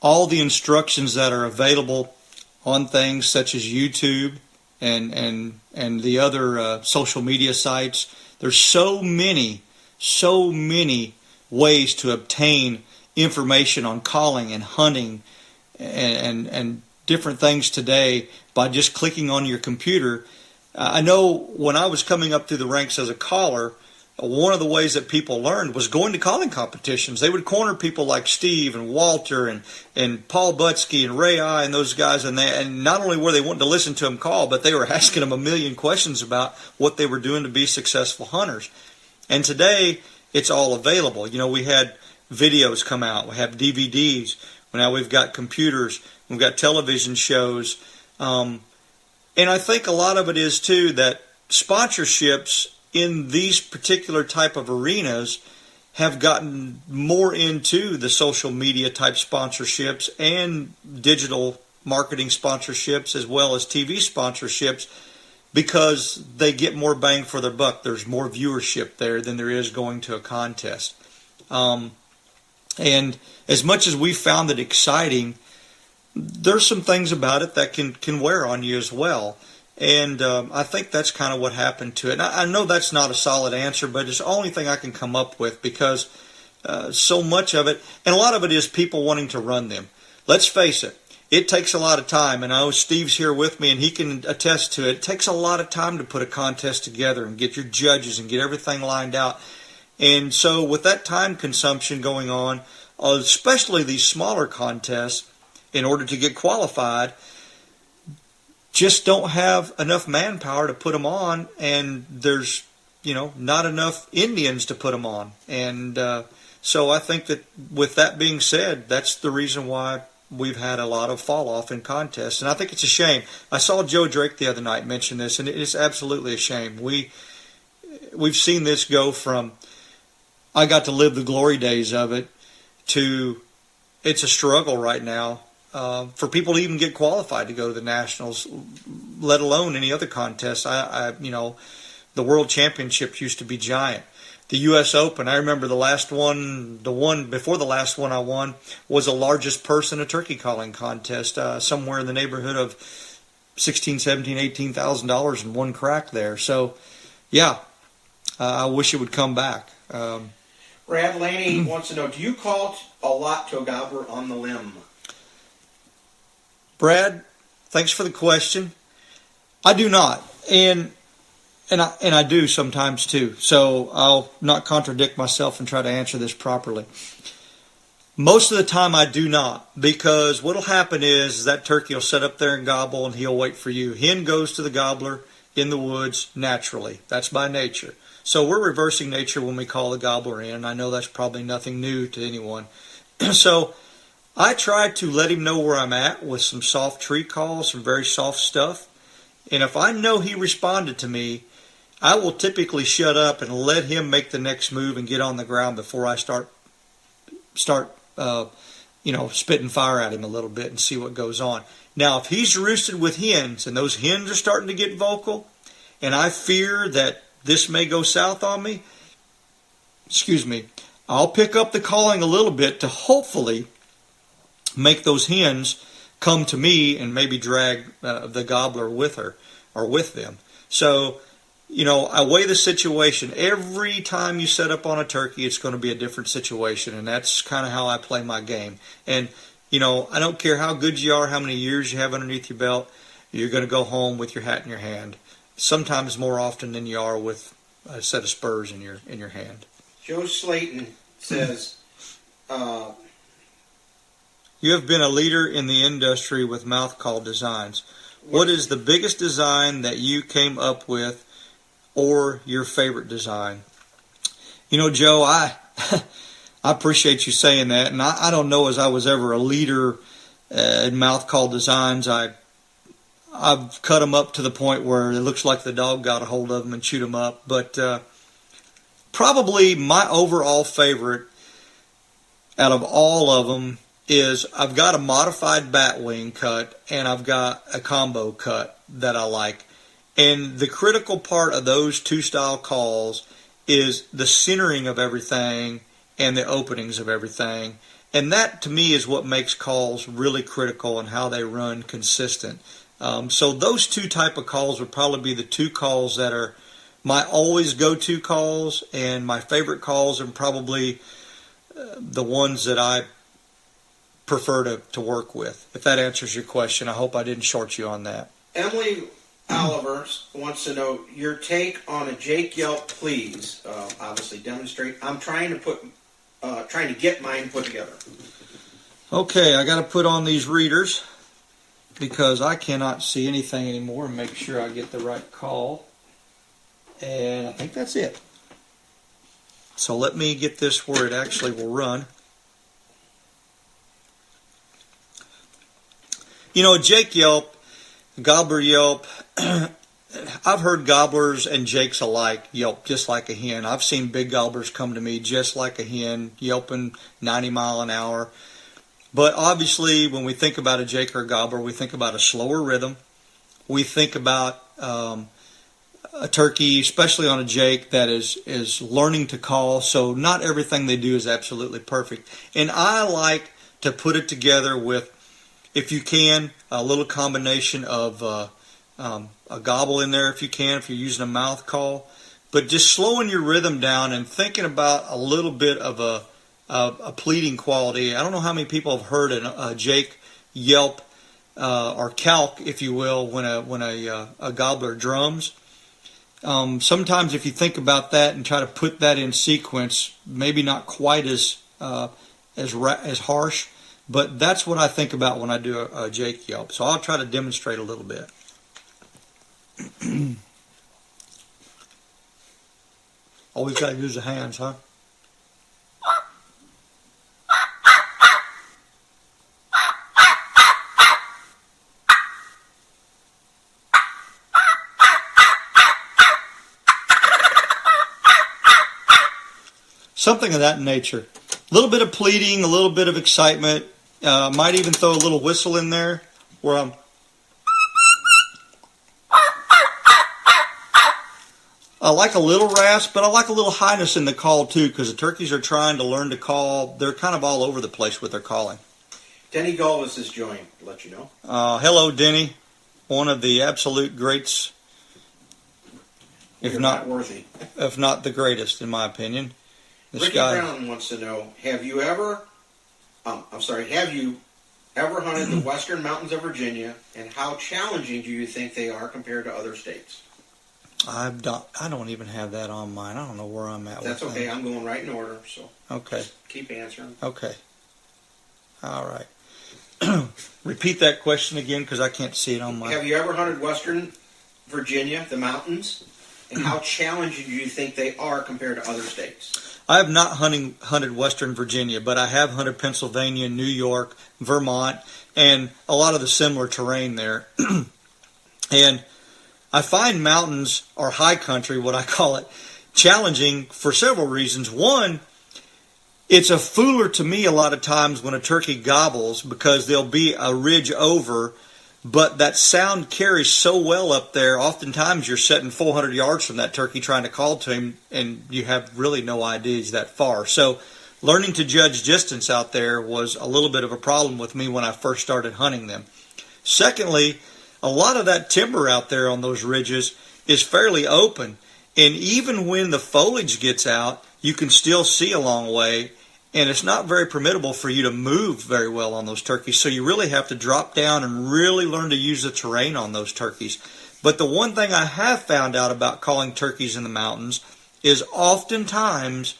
all the instructions that are available on things such as YouTube and the other social media sites. There's so many ways to obtain information on calling and hunting and different things today by just clicking on your computer. I know when I was coming up through the ranks as a caller, one of the ways that people learned was going to calling competitions. They would corner people like Steve and Walter and Paul Butsky and Ray I and those guys, and not only were they wanting to listen to them call, but they were asking them a million questions about what they were doing to be successful hunters. And today, it's all available. You know, we had videos come out. We have DVDs. Now we've got computers. We've got television shows. And I think a lot of it is, too, that sponsorships in these particular type of arenas have gotten more into the social media type sponsorships and digital marketing sponsorships as well as TV sponsorships because they get more bang for their buck. There's more viewership there than there is going to a contest. And as much as we found it exciting, there's some things about it that can wear on you as well. And I think that's kind of what happened to it. And I know that's not a solid answer, but it's the only thing I can come up with because so much of it, and a lot of it is people wanting to run them. Let's face it, it takes a lot of time. And I know Steve's here with me, and he can attest to it. It takes a lot of time to put a contest together and get your judges and get everything lined out. And so with that time consumption going on, especially these smaller contests, in order to get qualified, just don't have enough manpower to put them on, and there's not enough Indians to put them on, and So I think that with that being said, that's the reason why we've had a lot of fall off in contests. And I think it's a shame. I saw Joe Drake the other night mention this, and it is absolutely a shame. We've seen this go from, I got to live the glory days of it, to it's a struggle right now for people to even get qualified to go to the Nationals, let alone any other contest. The World Championships used to be giant. The U.S. Open, I remember the one before the last one I won was the largest purse in a turkey calling contest, somewhere in the neighborhood of $16,000, $17,000, $18,000 in one crack there. So, yeah, I wish it would come back. Brad Laney wants to know, do you call a lot to a gobbler on the limb? Brad, thanks for the question. I do not, and I do sometimes too. So I'll not contradict myself and try to answer this properly. Most of the time I do not, because what'll happen is that turkey will sit up there and gobble, and he'll wait for you. Hen goes to the gobbler in the woods naturally. That's by nature. So we're reversing nature when we call the gobbler in. I know that's probably nothing new to anyone. So I try to let him know where I'm at with some soft tree calls, some very soft stuff. And if I know he responded to me, I will typically shut up and let him make the next move and get on the ground before I start spitting fire at him a little bit and see what goes on. Now, if he's roosted with hens and those hens are starting to get vocal, and I fear that this may go south on me, I'll pick up the calling a little bit to hopefully make those hens come to me and maybe drag the gobbler with her or with them. So, I weigh the situation. Every time you set up on a turkey, it's going to be a different situation, and that's kind of how I play my game. And, I don't care how good you are, how many years you have underneath your belt, you're going to go home with your hat in your hand. Sometimes more often than you are with a set of spurs in your hand. Joe Slayton says, you have been a leader in the industry with mouth call designs. What is the biggest design that you came up with, or your favorite design? Joe, I appreciate you saying that, and I don't know as I was ever a leader in mouth call designs. I've cut them up to the point where it looks like the dog got a hold of them and chewed them up. But probably my overall favorite out of all of them is I've got a modified bat wing cut and I've got a combo cut that I like. And the critical part of those two style calls is the centering of everything and the openings of everything. And that to me is what makes calls really critical and how they run consistent. So those two type of calls would probably be the two calls that are my always go-to calls, and my favorite calls, and probably the ones that I prefer to work with. If that answers your question, I hope I didn't short you on that. Emily Oliver wants to know your take on a Jake Yelp, please. Obviously, demonstrate. I'm trying to get mine put together. Okay, I got to put on these readers because I cannot see anything anymore and make sure I get the right call. And I think that's it. So let me get this where it actually will run. Jake Yelp, gobbler yelp, I've heard gobblers and jakes alike yelp just like a hen. I've seen big gobblers come to me just like a hen, yelping 90 mile an hour. But obviously, when we think about a jake or a gobbler, we think about a slower rhythm. We think about a turkey, especially on a jake, that is learning to call. So not everything they do is absolutely perfect. And I like to put it together with, if you can, a little combination of a gobble in there if you can, if you're using a mouth call. But just slowing your rhythm down and thinking about a little bit of a pleading quality. I don't know how many people have heard a jake yelp or calc, if you will, when a gobbler drums. Sometimes if you think about that and try to put that in sequence, maybe not quite as harsh, but that's what I think about when I do a jake yelp. So I'll try to demonstrate a little bit. Always got to use the hands, huh? Something of that nature. A little bit of pleading, a little bit of excitement. Might even throw a little whistle in there where I'm... I like a little rasp, but I like a little highness in the call too, because the turkeys are trying to learn to call. They're kind of all over the place with their calling. Denny Gullis has joined, to let you know. Hello, Denny. One of the absolute greats, if not worthy, if not the greatest, in my opinion. Ricky Brown wants to know: have you ever hunted the western mountains of Virginia, and how challenging do you think they are compared to other states? I don't even have that on mine. I don't know where I'm at. That's with okay. that. I'm going right in order, so okay. Keep answering. Okay. All right. Repeat that question again, because I can't see it on mine. Have you ever hunted western Virginia, the mountains, and how challenging do you think they are compared to other states? I have not hunted western Virginia, but I have hunted Pennsylvania, New York, Vermont, and a lot of the similar terrain there. And I find mountains, or high country, what I call it, challenging for several reasons. One, it's a fooler to me a lot of times when a turkey gobbles, because there'll be a ridge over, but that sound carries so well up there. Oftentimes you're sitting 400 yards from that turkey trying to call to him, and you have really no idea he's that far. So learning to judge distance out there was a little bit of a problem with me when I first started hunting them. Secondly, a lot of that timber out there on those ridges is fairly open, and even when the foliage gets out, you can still see a long way, and it's not very permittable for you to move very well on those turkeys, so you really have to drop down and really learn to use the terrain on those turkeys. But the one thing I have found out about calling turkeys in the mountains is oftentimes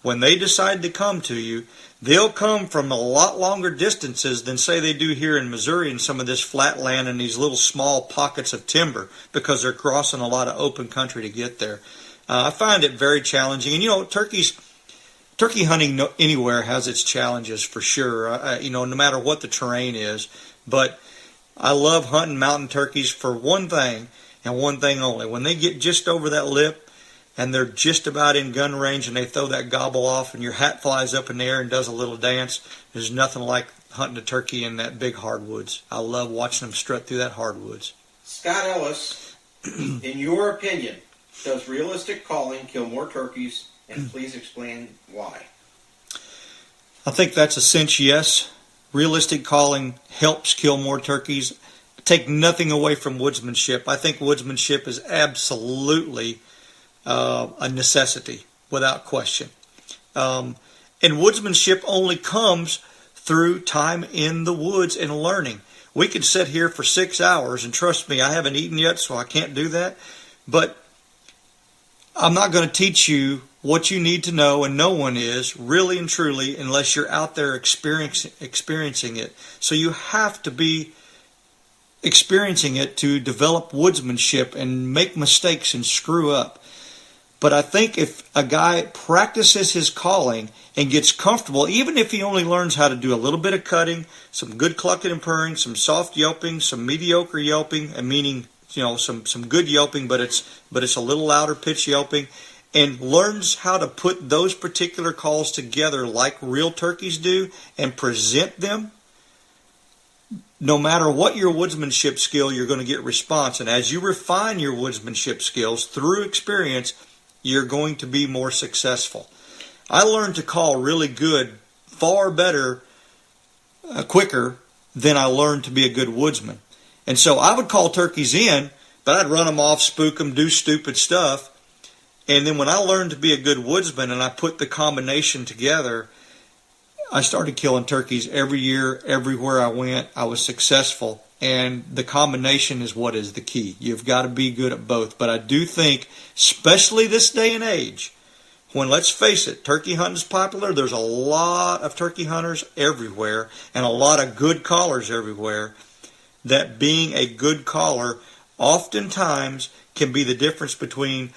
when they decide to come to you, they'll come from a lot longer distances than, say, they do here in Missouri in some of this flat land and these little small pockets of timber, because they're crossing a lot of open country to get there. I find it very challenging. And, turkey hunting anywhere has its challenges for sure, no matter what the terrain is. But I love hunting mountain turkeys for one thing, and one thing only. When they get just over that lip, and they're just about in gun range, and they throw that gobble off, and your hat flies up in the air and does a little dance, there's nothing like hunting a turkey in that big hardwoods. I love watching them strut through that hardwoods. Scott Ellis, in your opinion, does realistic calling kill more turkeys, and please explain why? I think that's a cinch yes. Realistic calling helps kill more turkeys. Take nothing away from woodsmanship. I think woodsmanship is absolutely a necessity, without question. And woodsmanship only comes through time in the woods and learning. We could sit here for 6 hours, and trust me, I haven't eaten yet, so I can't do that. But I'm not going to teach you what you need to know, and no one is, really and truly, unless you're out there experiencing it. So you have to be experiencing it to develop woodsmanship and make mistakes and screw up. But I think if a guy practices his calling and gets comfortable, even if he only learns how to do a little bit of cutting, some good clucking and purring, some soft yelping, some mediocre yelping, and meaning, some good yelping, but it's a little louder pitch yelping, and learns how to put those particular calls together like real turkeys do and present them, no matter what your woodsmanship skill, you're going to get response. And as you refine your woodsmanship skills through experience, you're going to be more successful. I learned to call really good, far better, quicker than I learned to be a good woodsman. And so I would call turkeys in, but I'd run them off, spook them, do stupid stuff. And then when I learned to be a good woodsman and I put the combination together, I started killing turkeys every year, everywhere I went. I was successful. And the combination is what is the key. You've got to be good at both. But I do think, especially this day and age, when, let's face it, turkey hunting is popular, there's a lot of turkey hunters everywhere and a lot of good callers everywhere, that being a good caller oftentimes can be the difference between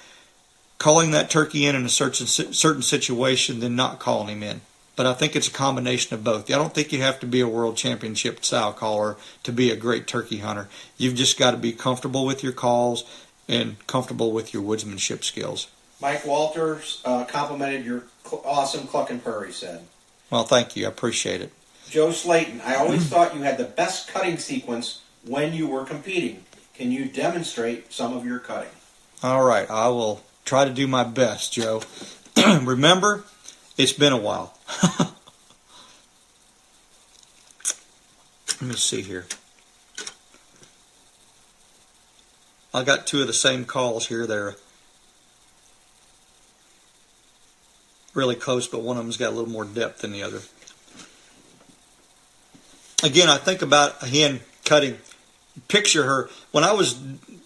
calling that turkey in a certain situation than not calling him in. But I think it's a combination of both. I don't think you have to be a world championship style caller to be a great turkey hunter. You've just got to be comfortable with your calls and comfortable with your woodsmanship skills. Mike Walters complimented your awesome Clucking Purrs, he said. Well, thank you. I appreciate it. Joe Slayton, I always thought you had the best cutting sequence when you were competing. Can you demonstrate some of your cutting? All right. I will try to do my best, Joe. Remember, it's been a while. Let me see here. I got two of the same calls here. They're really close, but one of them's got a little more depth than the other. Again, I think about a hen cutting. Picture her. When I was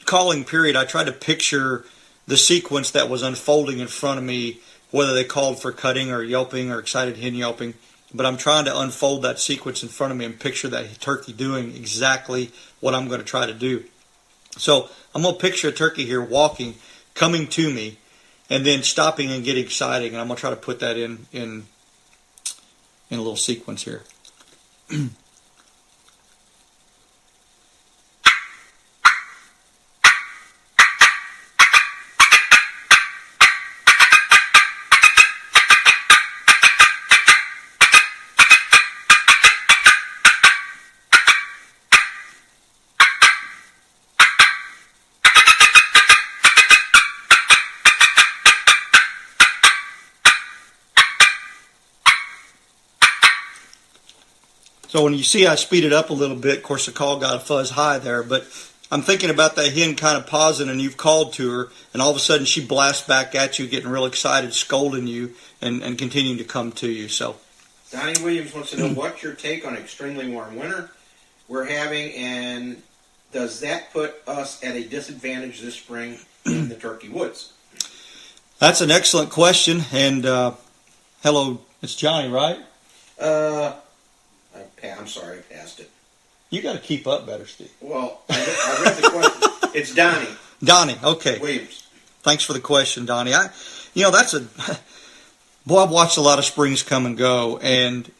calling period, I tried to picture the sequence that was unfolding in front of me, whether they called for cutting or yelping or excited hen yelping. But I'm trying to unfold that sequence in front of me and picture that turkey doing exactly what I'm going to try to do. So I'm going to picture a turkey here walking, coming to me, and then stopping and getting excited. And I'm going to try to put that in a little sequence here. So when you see I speed it up a little bit, of course the call got a fuzz high there, but I'm thinking about that hen kind of pausing and you've called to her and all of a sudden she blasts back at you, getting real excited, scolding you and continuing to come to you. So Donnie Williams wants to know what's your take on extremely warm winter we're having, and does that put us at a disadvantage this spring in the turkey woods? That's an excellent question. And hello, it's Johnny, right? I'm sorry, I passed it. You got to keep up better, Steve. Well, I read the question. It's Donnie. Donnie, okay. Williams. Thanks for the question, Donnie. That's boy, I've watched a lot of springs come and go, and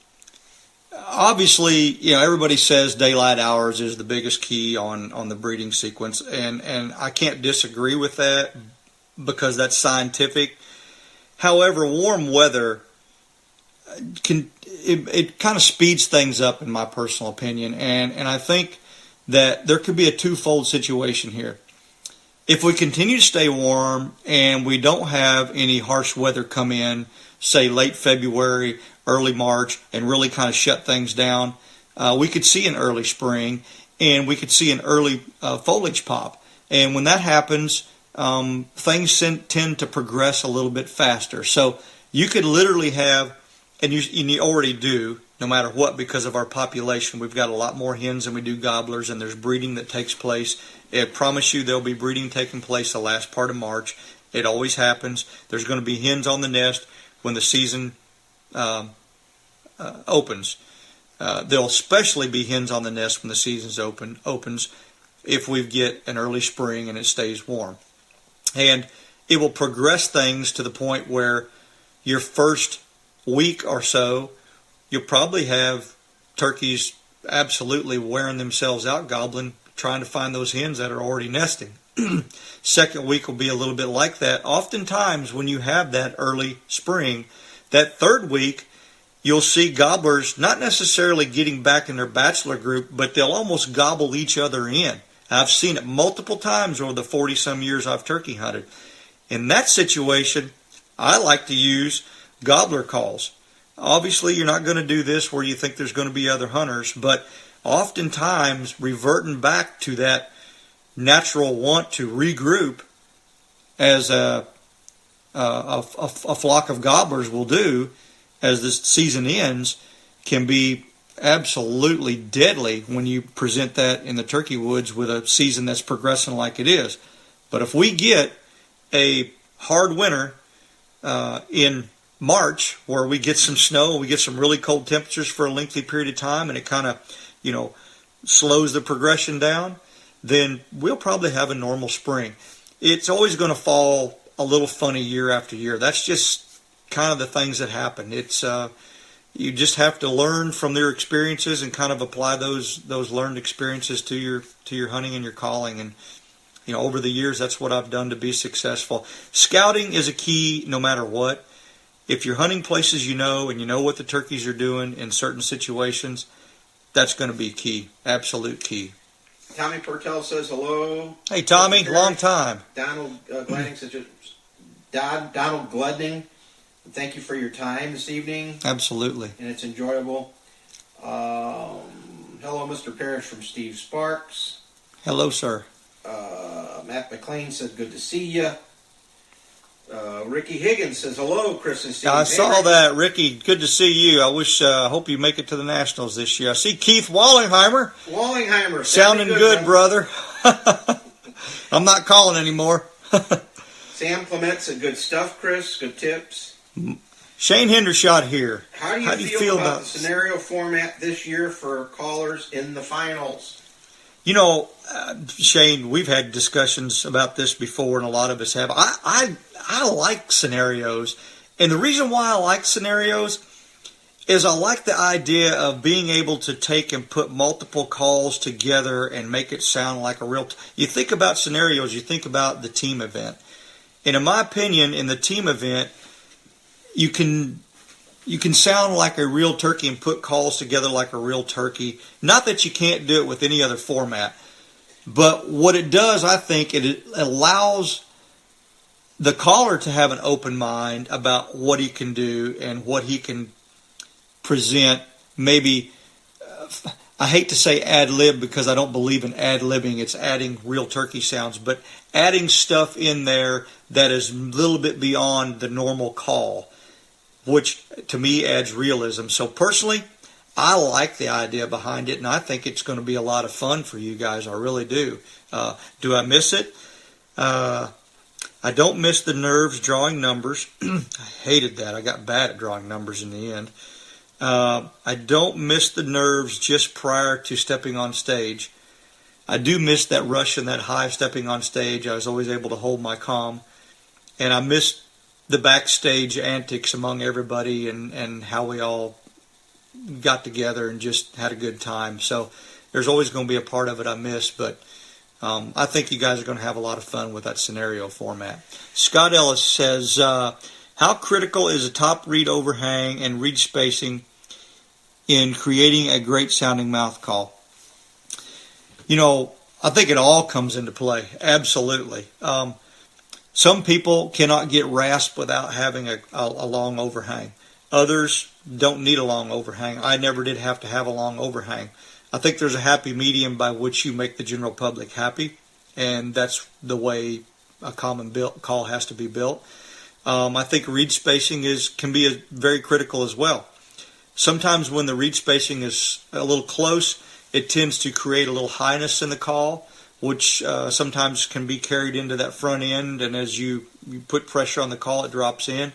obviously, everybody says daylight hours is the biggest key on the breeding sequence, and I can't disagree with that because that's scientific. However, warm weather it kind of speeds things up, in my personal opinion, and I think that there could be a twofold situation here. If we continue to stay warm and we don't have any harsh weather come in, say late February, early March, and really kind of shut things down, we could see an early spring and we could see an early foliage pop. And when that happens, things tend to progress a little bit faster. So you could literally have, and you already do, no matter what, because of our population. We've got a lot more hens than we do gobblers, and there's breeding that takes place. I promise you there'll be breeding taking place the last part of March. It always happens. There's going to be hens on the nest when the season opens. There'll especially be hens on the nest when the season opens if we get an early spring and it stays warm. And it will progress things to the point where your first week or so, you'll probably have turkeys absolutely wearing themselves out gobbling, trying to find those hens that are already nesting. Second week will be a little bit like that. Oftentimes when you have that early spring, that third week, you'll see gobblers not necessarily getting back in their bachelor group, but they'll almost gobble each other in. I've seen it multiple times over the 40-some years I've turkey hunted. In that situation, I like to use gobbler calls. Obviously, you're not going to do this where you think there's going to be other hunters, but oftentimes reverting back to that natural want to regroup, as a flock of gobblers will do as this season ends, can be absolutely deadly when you present that in the turkey woods with a season that's progressing like it is. But if we get a hard winter in March, where we get some snow, we get some really cold temperatures for a lengthy period of time, and it kind of, slows the progression down, then we'll probably have a normal spring. It's always going to fall a little funny year after year. That's just kind of the things that happen. It's you just have to learn from their experiences and kind of apply those learned experiences to your hunting and your calling. And over the years, that's what I've done to be successful. Scouting is a key no matter what. if you're hunting places you know and you know what the turkeys are doing in certain situations, that's going to be key, absolute key. Tommy Pertell says hello. Hey, Tommy, long time. Donald Gleding says, Donald Gleding, thank you for your time this evening. Absolutely. And it's enjoyable. Hello, Mr. Parrish from Steve Sparks. Hello, sir. Matt McLean says, good to see you. Ricky Higgins says, hello, Chris and Steve. I saw that, Ricky. Good to see you. I hope you make it to the Nationals this year. I see Keith Wallingheimer. Sounding good, brother. I'm not calling anymore. Sam Clement said, good stuff, Chris. Good tips. Shane Hendershot here. How do you feel about the scenario format this year for callers in the finals? You know, Shane, we've had discussions about this before, and a lot of us have. I like scenarios, and the reason why I like scenarios is I like the idea of being able to take and put multiple calls together and make it sound like a real... You think about scenarios, you think about the team event. And in my opinion, in the team event, you can sound like a real turkey and put calls together like a real turkey. Not that you can't do it with any other format. But what it does, I think, it allows the caller to have an open mind about what he can do and what he can present. Maybe, I hate to say ad-lib because I don't believe in ad-libbing. It's adding real turkey sounds. But adding stuff in there that is a little bit beyond the normal call, which to me adds realism. So personally, I like the idea behind it, and I think it's going to be a lot of fun for you guys. I really do. Do I miss it? I don't miss the nerves drawing numbers. I hated that. I got bad at drawing numbers in the end. I don't miss the nerves just prior to stepping on stage. I do miss that rush and that high stepping on stage. I was always able to hold my calm. And I missed the backstage antics among everybody and how we all got together and just had a good time. So there's always going to be a part of it I miss, but I think you guys are going to have a lot of fun with that scenario format. Scott Ellis says, how critical is a top reed overhang and reed spacing in creating a great sounding mouth call? You know, I think it all comes into play. Absolutely. Some people cannot get rasp without having a long overhang. Others don't need a long overhang. I never did have to have a long overhang. I think there's a happy medium by which you make the general public happy, and that's the way a common call has to be built. I think reed spacing can be very critical as well. Sometimes when the reed spacing is a little close, it tends to create a little highness in the call, which sometimes can be carried into that front end, and as you put pressure on the call, it drops in.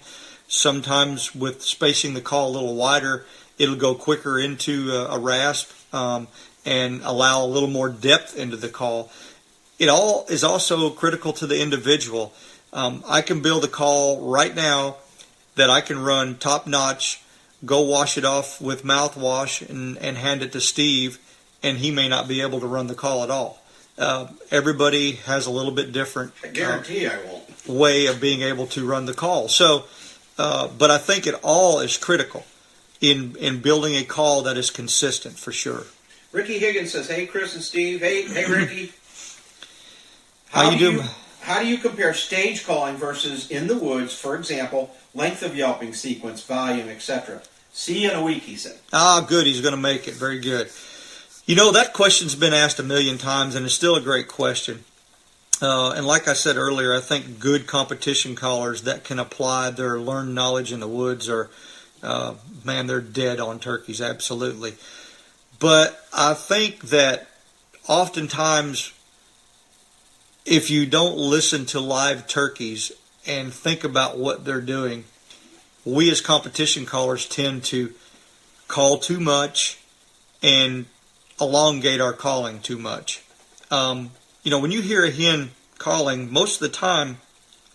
Sometimes with spacing the call a little wider, it'll go quicker into a rasp and allow a little more depth into the call. It all is also critical to the individual. I can build a call right now that I can run top notch, go wash it off with mouthwash and hand it to Steve, and he may not be able to run the call at all. Everybody has a little bit different I guarantee I won't. way of being able to run the call. So, but I think it all is critical in building a call that is consistent for sure. Ricky Higgins says, hey, Chris and Steve. Hey, Ricky. How you doing? How do you compare stage calling versus in the woods, for example, length of yelping sequence, volume, etc.? See you in a week, he said. Ah, good. He's going to make it. Very good. You know, that question's been asked a million times, and it's still a great question. And like I said earlier, I think good competition callers that can apply their learned knowledge in the woods are, man, they're dead on turkeys, absolutely. But I think that oftentimes, if you don't listen to live turkeys and think about what they're doing, we as competition callers tend to call too much and elongate our calling too much. You know, when you hear a hen calling, most of the time,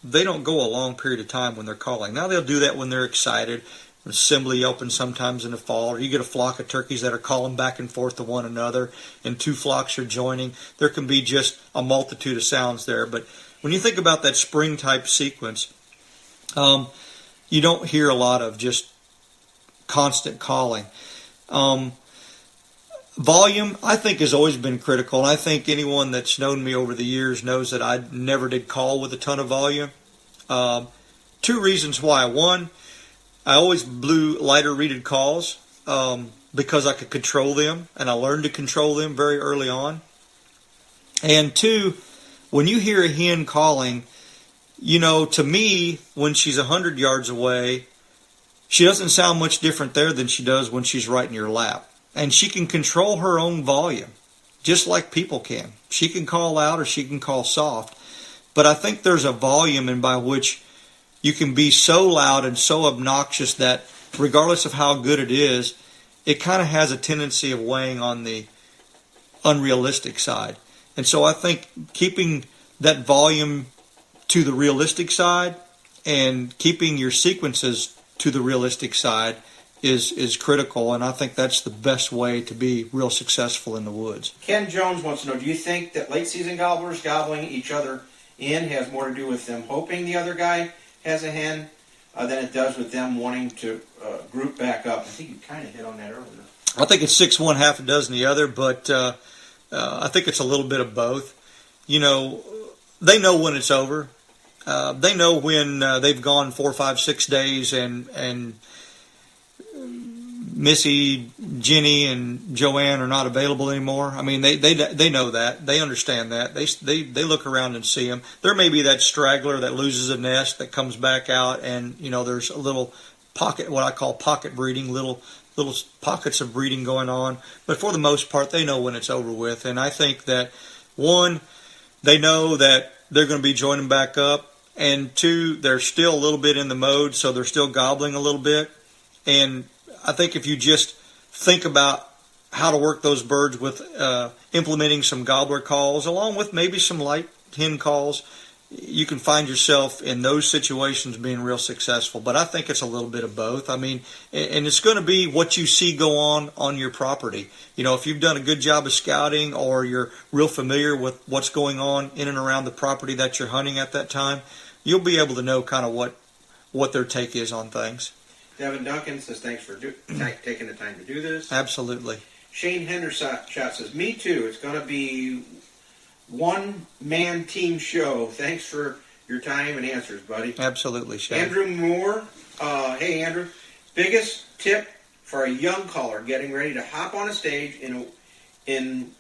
they don't go a long period of time when they're calling. Now, they'll do that when they're excited. Assembly yelping sometimes in the fall, or you get a flock of turkeys that are calling back and forth to one another, and two flocks are joining. There can be just a multitude of sounds there. But when you think about that spring-type sequence, you don't hear a lot of just constant calling. Volume, I think, has always been critical, and I think anyone that's known me over the years knows that I never did call with a ton of volume. Two reasons why. One, I always blew lighter reeded calls because I could control them, and I learned to control them very early on. And two, when you hear a hen calling, to me, when she's 100 yards away, she doesn't sound much different there than she does when she's right in your lap. And she can control her own volume, just like people can. She can call out or she can call soft. But I think there's a volume in by which you can be so loud and so obnoxious that regardless of how good it is, it kind of has a tendency of weighing on the unrealistic side. And so I think keeping that volume to the realistic side and keeping your sequences to the realistic side is critical, and I think that's the best way to be real successful in the woods. Ken Jones wants to know, do you think that late season gobblers gobbling each other in has more to do with them hoping the other guy has a hen than it does with them wanting to group back up? I think you kind of hit on that earlier. I think it's 6 one, half a dozen the other, but I think it's a little bit of both. They know when it's over. They know when they've gone 4, 5, 6 days and Missy, Jenny, and Joanne are not available anymore. I mean, they know that. They understand that. They look around and see them. There may be that straggler that loses a nest that comes back out, and there's a little pocket, what I call pocket breeding, little pockets of breeding going on. But for the most part, they know when it's over with. And I think that, one, they know that they're going to be joining back up, and two, they're still a little bit in the mode, so they're still gobbling a little bit. And I think if you just think about how to work those birds with implementing some gobbler calls, along with maybe some light hen calls, you can find yourself in those situations being real successful. But I think it's a little bit of both. I mean, and it's going to be what you see go on your property. If you've done a good job of scouting or you're real familiar with what's going on in and around the property that you're hunting at that time, you'll be able to know kind of what their take is on things. Devin Duncan says, thanks for taking the time to do this. Absolutely. Shane Henderson says, me too. It's going to be one-man team show. Thanks for your time and answers, buddy. Absolutely, Shane. Andrew Moore. Hey, Andrew. Biggest tip for a young caller getting ready to hop on a stage in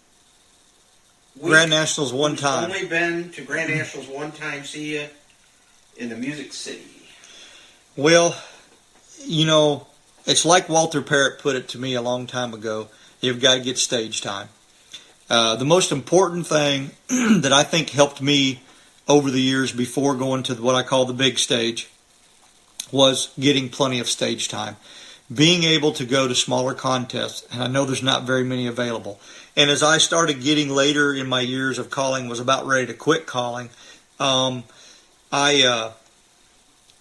Grand Nationals one time. Only been to Grand Nationals one time. See you in the Music City. Well, it's like Walter Parrott put it to me a long time ago. You've got to get stage time. The most important thing that I think helped me over the years before going to what I call the big stage was getting plenty of stage time. Being able to go to smaller contests, and I know there's not very many available. And as I started getting later in my years of calling, was about ready to quit calling,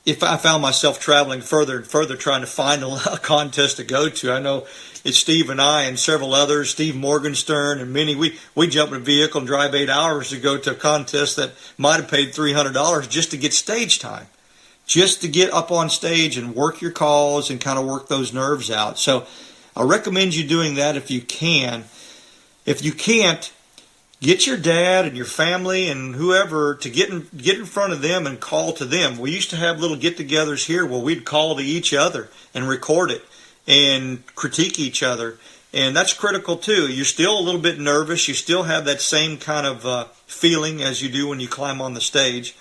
if I found myself traveling further and further trying to find a contest to go to. I know it's Steve and I and several others, Steve Morgenstern and many, we jump in a vehicle and drive 8 hours to go to a contest that might have paid $300 just to get stage time, just to get up on stage and work your calls and kind of work those nerves out. So I recommend you doing that if you can. If you can't, get your dad and your family and whoever to get in front of them and call to them. We used to have little get-togethers here where we'd call to each other and record it and critique each other. And that's critical too. You're still a little bit nervous. You still have that same kind of feeling as you do when you climb on the stage.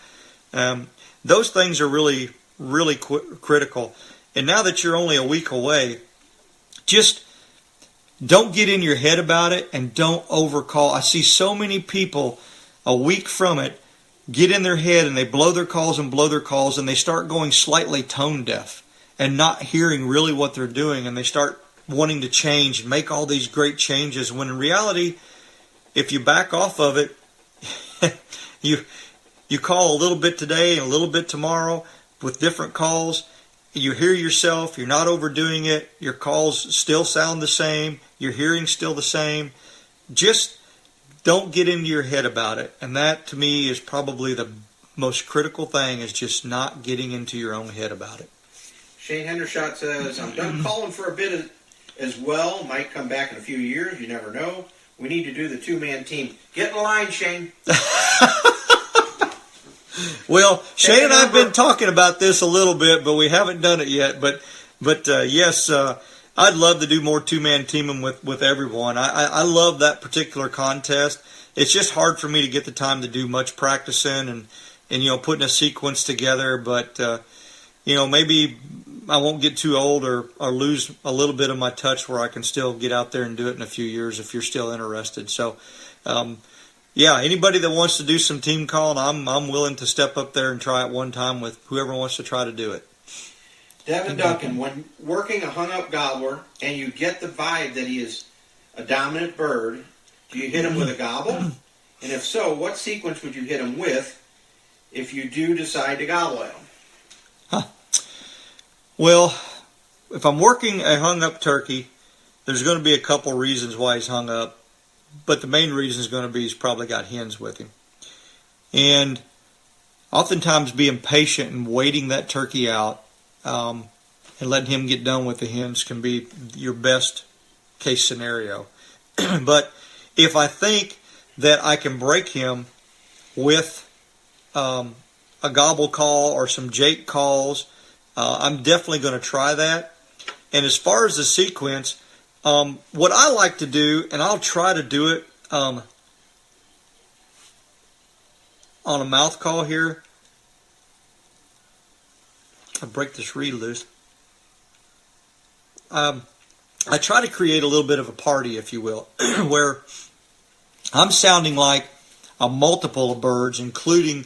Those things are really, really critical. And now that you're only a week away, just don't get in your head about it and don't overcall. I see so many people a week from it get in their head and they blow their calls and they start going slightly tone deaf and not hearing really what they're doing, and they start wanting to change and make all these great changes when in reality, if you back off of it, you call a little bit today and a little bit tomorrow with different calls. You hear yourself, you're not overdoing it, your calls still sound the same, your hearing's still the same. Just don't get into your head about it. And that, to me, is probably the most critical thing, is just not getting into your own head about it. Shane Hendershot says, I'm done calling for a bit as well. Might come back in a few years. You never know. We need to do the two-man team. Get in line, Shane. Well, Shane and I have been talking about this a little bit, but we haven't done it yet. But yes, I'd love to do more two-man teaming with everyone. I love that particular contest. It's just hard for me to get the time to do much practicing and putting a sequence together. But maybe I won't get too old or lose a little bit of my touch where I can still get out there and do it in a few years if you're still interested. So. Yeah, anybody that wants to do some team calling, I'm willing to step up there and try it one time with whoever wants to try to do it. Devin Duncan, when working a hung-up gobbler and you get the vibe that he is a dominant bird, do you hit him with a gobble? And if so, what sequence would you hit him with if you do decide to gobble at him? Huh. Well, if I'm working a hung-up turkey, there's going to be a couple reasons why he's hung up. But the main reason is going to be he's probably got hens with him. And oftentimes being patient and waiting that turkey out and letting him get done with the hens can be your best case scenario. But if I think that I can break him with a gobble call or some jake calls, I'm definitely going to try that. And as far as the sequence, what I like to do, and I'll try to do it on a mouth call here. I'll break this reed loose. I try to create a little bit of a party, if you will, where I'm sounding like a multiple of birds, including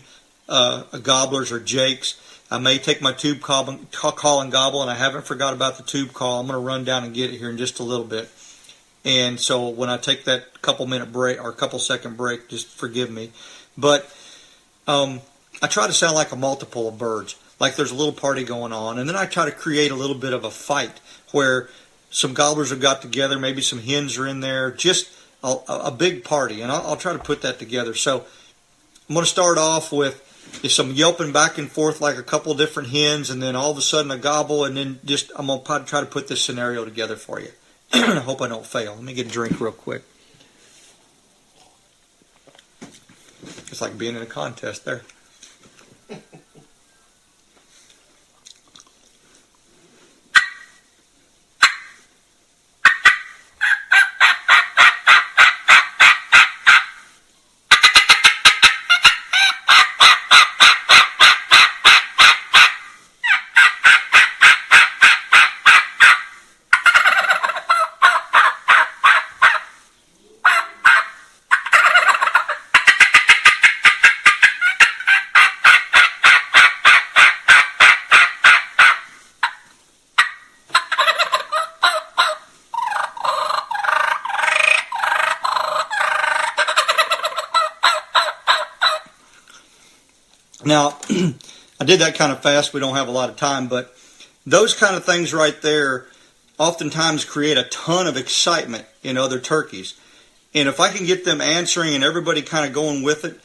gobblers or jakes. I may take my tube call and gobble, and I haven't forgot about the tube call. I'm going to run down and get it here in just a little bit. And so when I take that couple-minute break or couple-second break, just forgive me. But I try to sound like a multiple of birds, like there's a little party going on. And then I try to create a little bit of a fight where some gobblers have got together, maybe some hens are in there, just a big party. And I'll try to put that together. So I'm going to start off with some yelping back and forth like a couple different hens, and then all of a sudden a gobble, and then I'm going to try to put this scenario together for you. I hope I don't fail. Let me get a drink real quick. It's like being in a contest there. Now, I did that kind of fast. We don't have a lot of time, but those kind of things right there oftentimes create a ton of excitement in other turkeys. And if I can get them answering and everybody kind of going with it,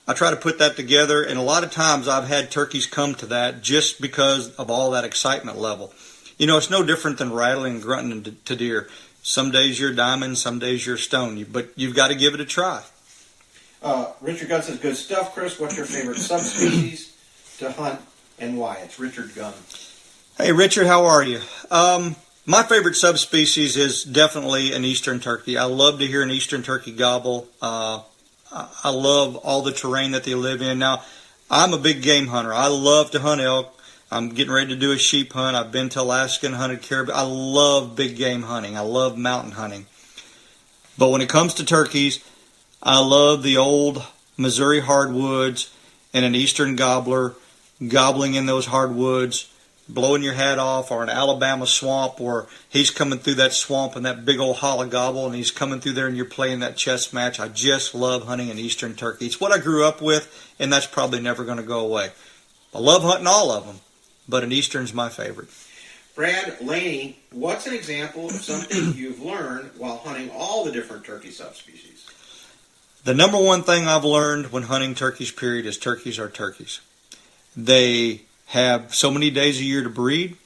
I try to put that together. And a lot of times I've had turkeys come to that just because of all that excitement level. It's no different than rattling and grunting to deer. Some days you're a diamond, some days you're a stone, but you've got to give it a try. Richard Gunn says, good stuff, Chris. What's your favorite subspecies to hunt and why? It's Richard Gunn. Hey, Richard, how are you? My favorite subspecies is definitely an eastern turkey. I love to hear an eastern turkey gobble. I love all the terrain that they live in. Now, I'm a big game hunter. I love to hunt elk. I'm getting ready to do a sheep hunt. I've been to Alaska and hunted caribou. I love big game hunting. I love mountain hunting. But when it comes to turkeys, I love the old Missouri hardwoods and an eastern gobbler gobbling in those hardwoods, blowing your hat off, or an Alabama swamp where he's coming through that swamp and that big old holla gobble and he's coming through there and you're playing that chess match. I just love hunting an eastern turkey. It's what I grew up with, and that's probably never going to go away. I love hunting all of them, but an eastern's my favorite. Brad Laney, what's an example of something you've learned while hunting all the different turkey subspecies? The number one thing I've learned when hunting turkeys, period, is turkeys are turkeys. They have so many days a year to breed.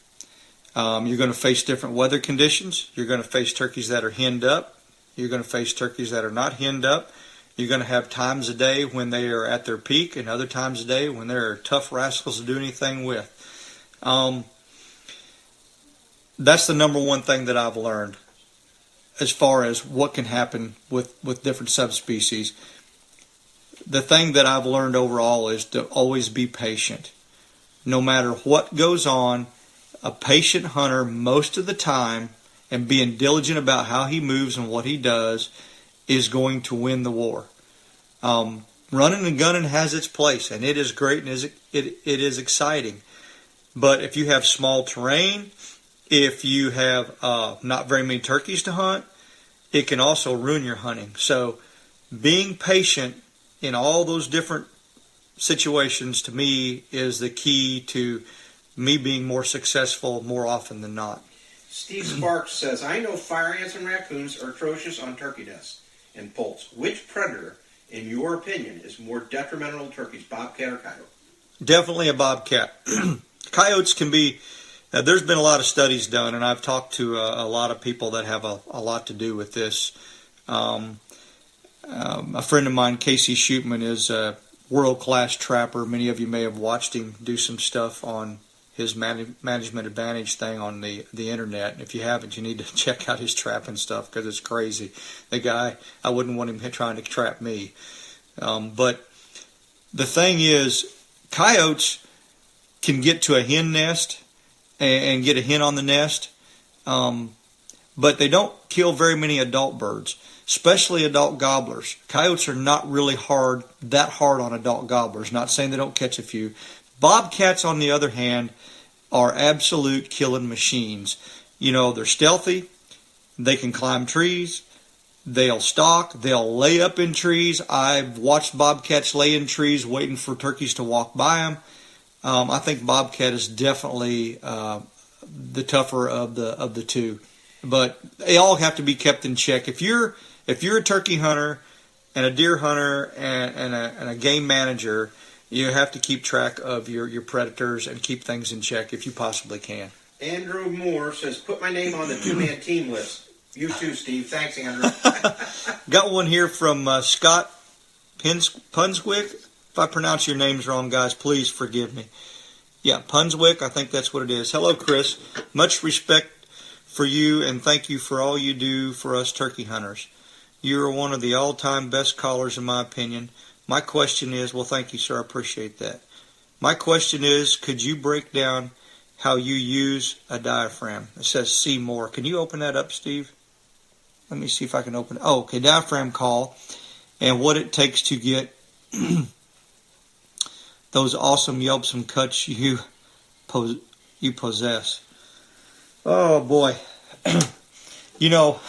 You're going to face different weather conditions. You're going to face turkeys that are henned up. You're going to face turkeys that are not henned up. You're going to have times a day when they are at their peak and other times a day when they're tough rascals to do anything with. That's the number one thing that I've learned as far as what can happen with different subspecies. The thing that I've learned overall is to always be patient. No matter what goes on, a patient hunter most of the time, and being diligent about how he moves and what he does, is going to win the war. Running and gunning has its place, and it is great and it is exciting. But if you have small terrain, if you have not very many turkeys to hunt, it can also ruin your hunting. So being patient in all those different situations, to me, is the key to me being more successful more often than not. Steve Sparks says, I know fire ants and raccoons are atrocious on turkey nests and poults. Which predator, in your opinion, is more detrimental to turkeys, bobcat or coyote? Definitely a bobcat. Coyotes can be, there's been a lot of studies done, and I've talked to a lot of people that have a lot to do with this. A friend of mine, Casey Shootman, is a world-class trapper. Many of you may have watched him do some stuff on his management advantage thing on the internet. If you haven't, you need to check out his trapping stuff because it's crazy. The guy, I wouldn't want him trying to trap me. But the thing is, coyotes can get to a hen nest and get a hen on the nest, but they don't kill very many adult birds, especially adult gobblers. Coyotes are not really that hard on adult gobblers. Not saying they don't catch a few. Bobcats, on the other hand, are absolute killing machines. You know, they're stealthy. They can climb trees. They'll stalk. They'll lay up in trees. I've watched bobcats lay in trees waiting for turkeys to walk by them. I think bobcat is definitely the tougher of the two. But they all have to be kept in check. If you're a turkey hunter and a deer hunter and a game manager, you have to keep track of your predators and keep things in check if you possibly can. Andrew Moore says, put my name on the two-man team list. You too, Steve. Thanks, Andrew. Got one here from Scott Punswick. If I pronounce your names wrong, guys, please forgive me. Yeah, Punswick, I think that's what it is. Hello, Chris. Much respect for you, and thank you for all you do for us turkey hunters. You are one of the all-time best callers, in my opinion. My question is, well, thank you, sir. I appreciate that. My question is, could you break down how you use a diaphragm? It says see more. Can you open that up, Steve? Let me see if I can open it. Oh, okay, diaphragm call and what it takes to get those awesome yelps and cuts you possess. Oh, boy. You know,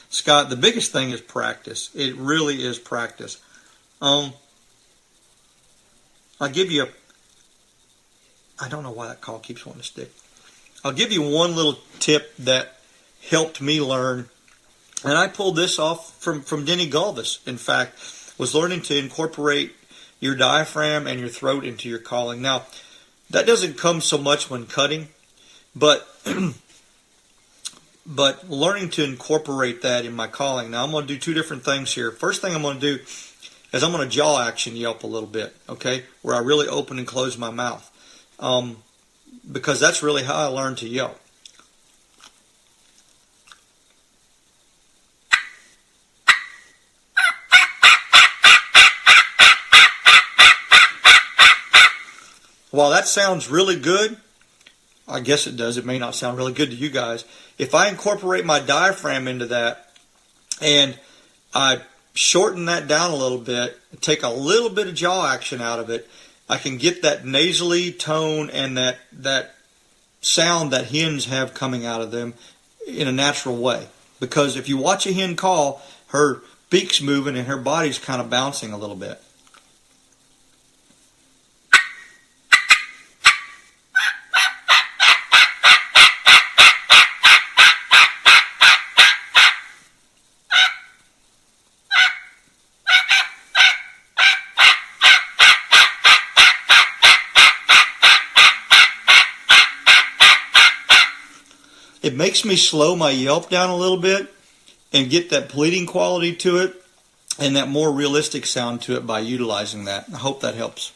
Scott, the biggest thing is practice. It really is practice. I'll give you I don't know why that call keeps wanting to stick. I'll give you one little tip that helped me learn, and I pulled this off from Denny Galvis. In fact, was learning to incorporate your diaphragm and your throat into your calling. Now, that doesn't come so much when cutting, but learning to incorporate that in my calling. Now, I'm going to do two different things here. First thing I'm going to do is I'm going to jaw action yelp a little bit, okay, where I really open and close my mouth, because that's really how I learned to yelp. While that sounds really good, I guess it does. It may not sound really good to you guys. If I incorporate my diaphragm into that and I shorten that down a little bit, take a little bit of jaw action out of it, I can get that nasally tone and that sound that hens have coming out of them in a natural way. Because if you watch a hen call, her beak's moving and her body's kind of bouncing a little bit. makes me slow my yelp down a little bit and get that pleading quality to it and that more realistic sound to it by utilizing that. I hope that helps.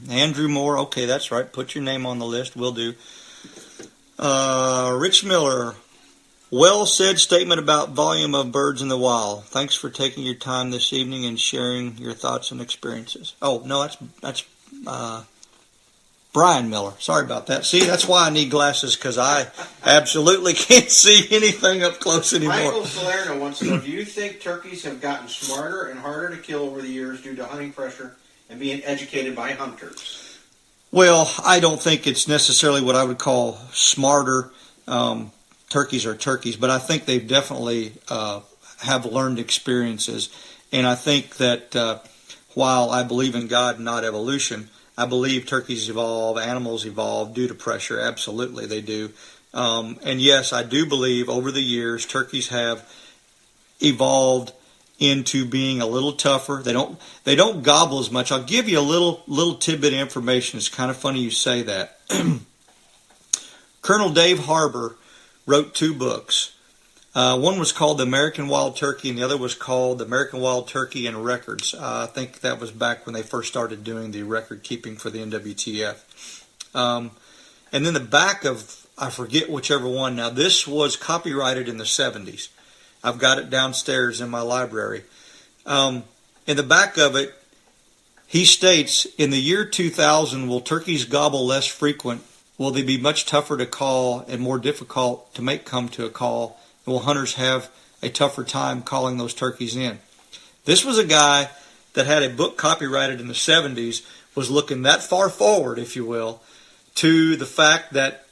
Andrew Moore, okay, that's right. Put your name on the list. Will do. Rich Miller, well said statement about volume of birds in the wild. Thanks for taking your time this evening and sharing your thoughts and experiences. Oh, no, that's Brian Miller. Sorry about that. See, that's why I need glasses, because I absolutely can't see anything up close anymore. Michael Salerno wants to know, do you think turkeys have gotten smarter and harder to kill over the years due to hunting pressure and being educated by hunters? Well, I don't think it's necessarily what I would call smarter. Turkeys are turkeys, but I think they've definitely have learned experiences. And I think that while I believe in God, not evolution, I believe turkeys evolve, animals evolve due to pressure. Absolutely, they do. And yes, I do believe over the years turkeys have evolved into being a little tougher. They don't gobble as much. I'll give you a little tidbit of information. It's kind of funny you say that. Colonel Dave Harbor wrote 2 books. One was called The American Wild Turkey, and the other was called The American Wild Turkey and Records. I think that was back when they first started doing the record keeping for the NWTF. And then the back of, I forget whichever one. Now, this was copyrighted in the 70s. I've got it downstairs in my library. In the back of it, he states, in the year 2000, will turkeys gobble less frequent? Will they be much tougher to call and more difficult to make come to a call? Will hunters have a tougher time calling those turkeys in? This was a guy that had a book copyrighted in the 70s, was looking that far forward, if you will, to the fact that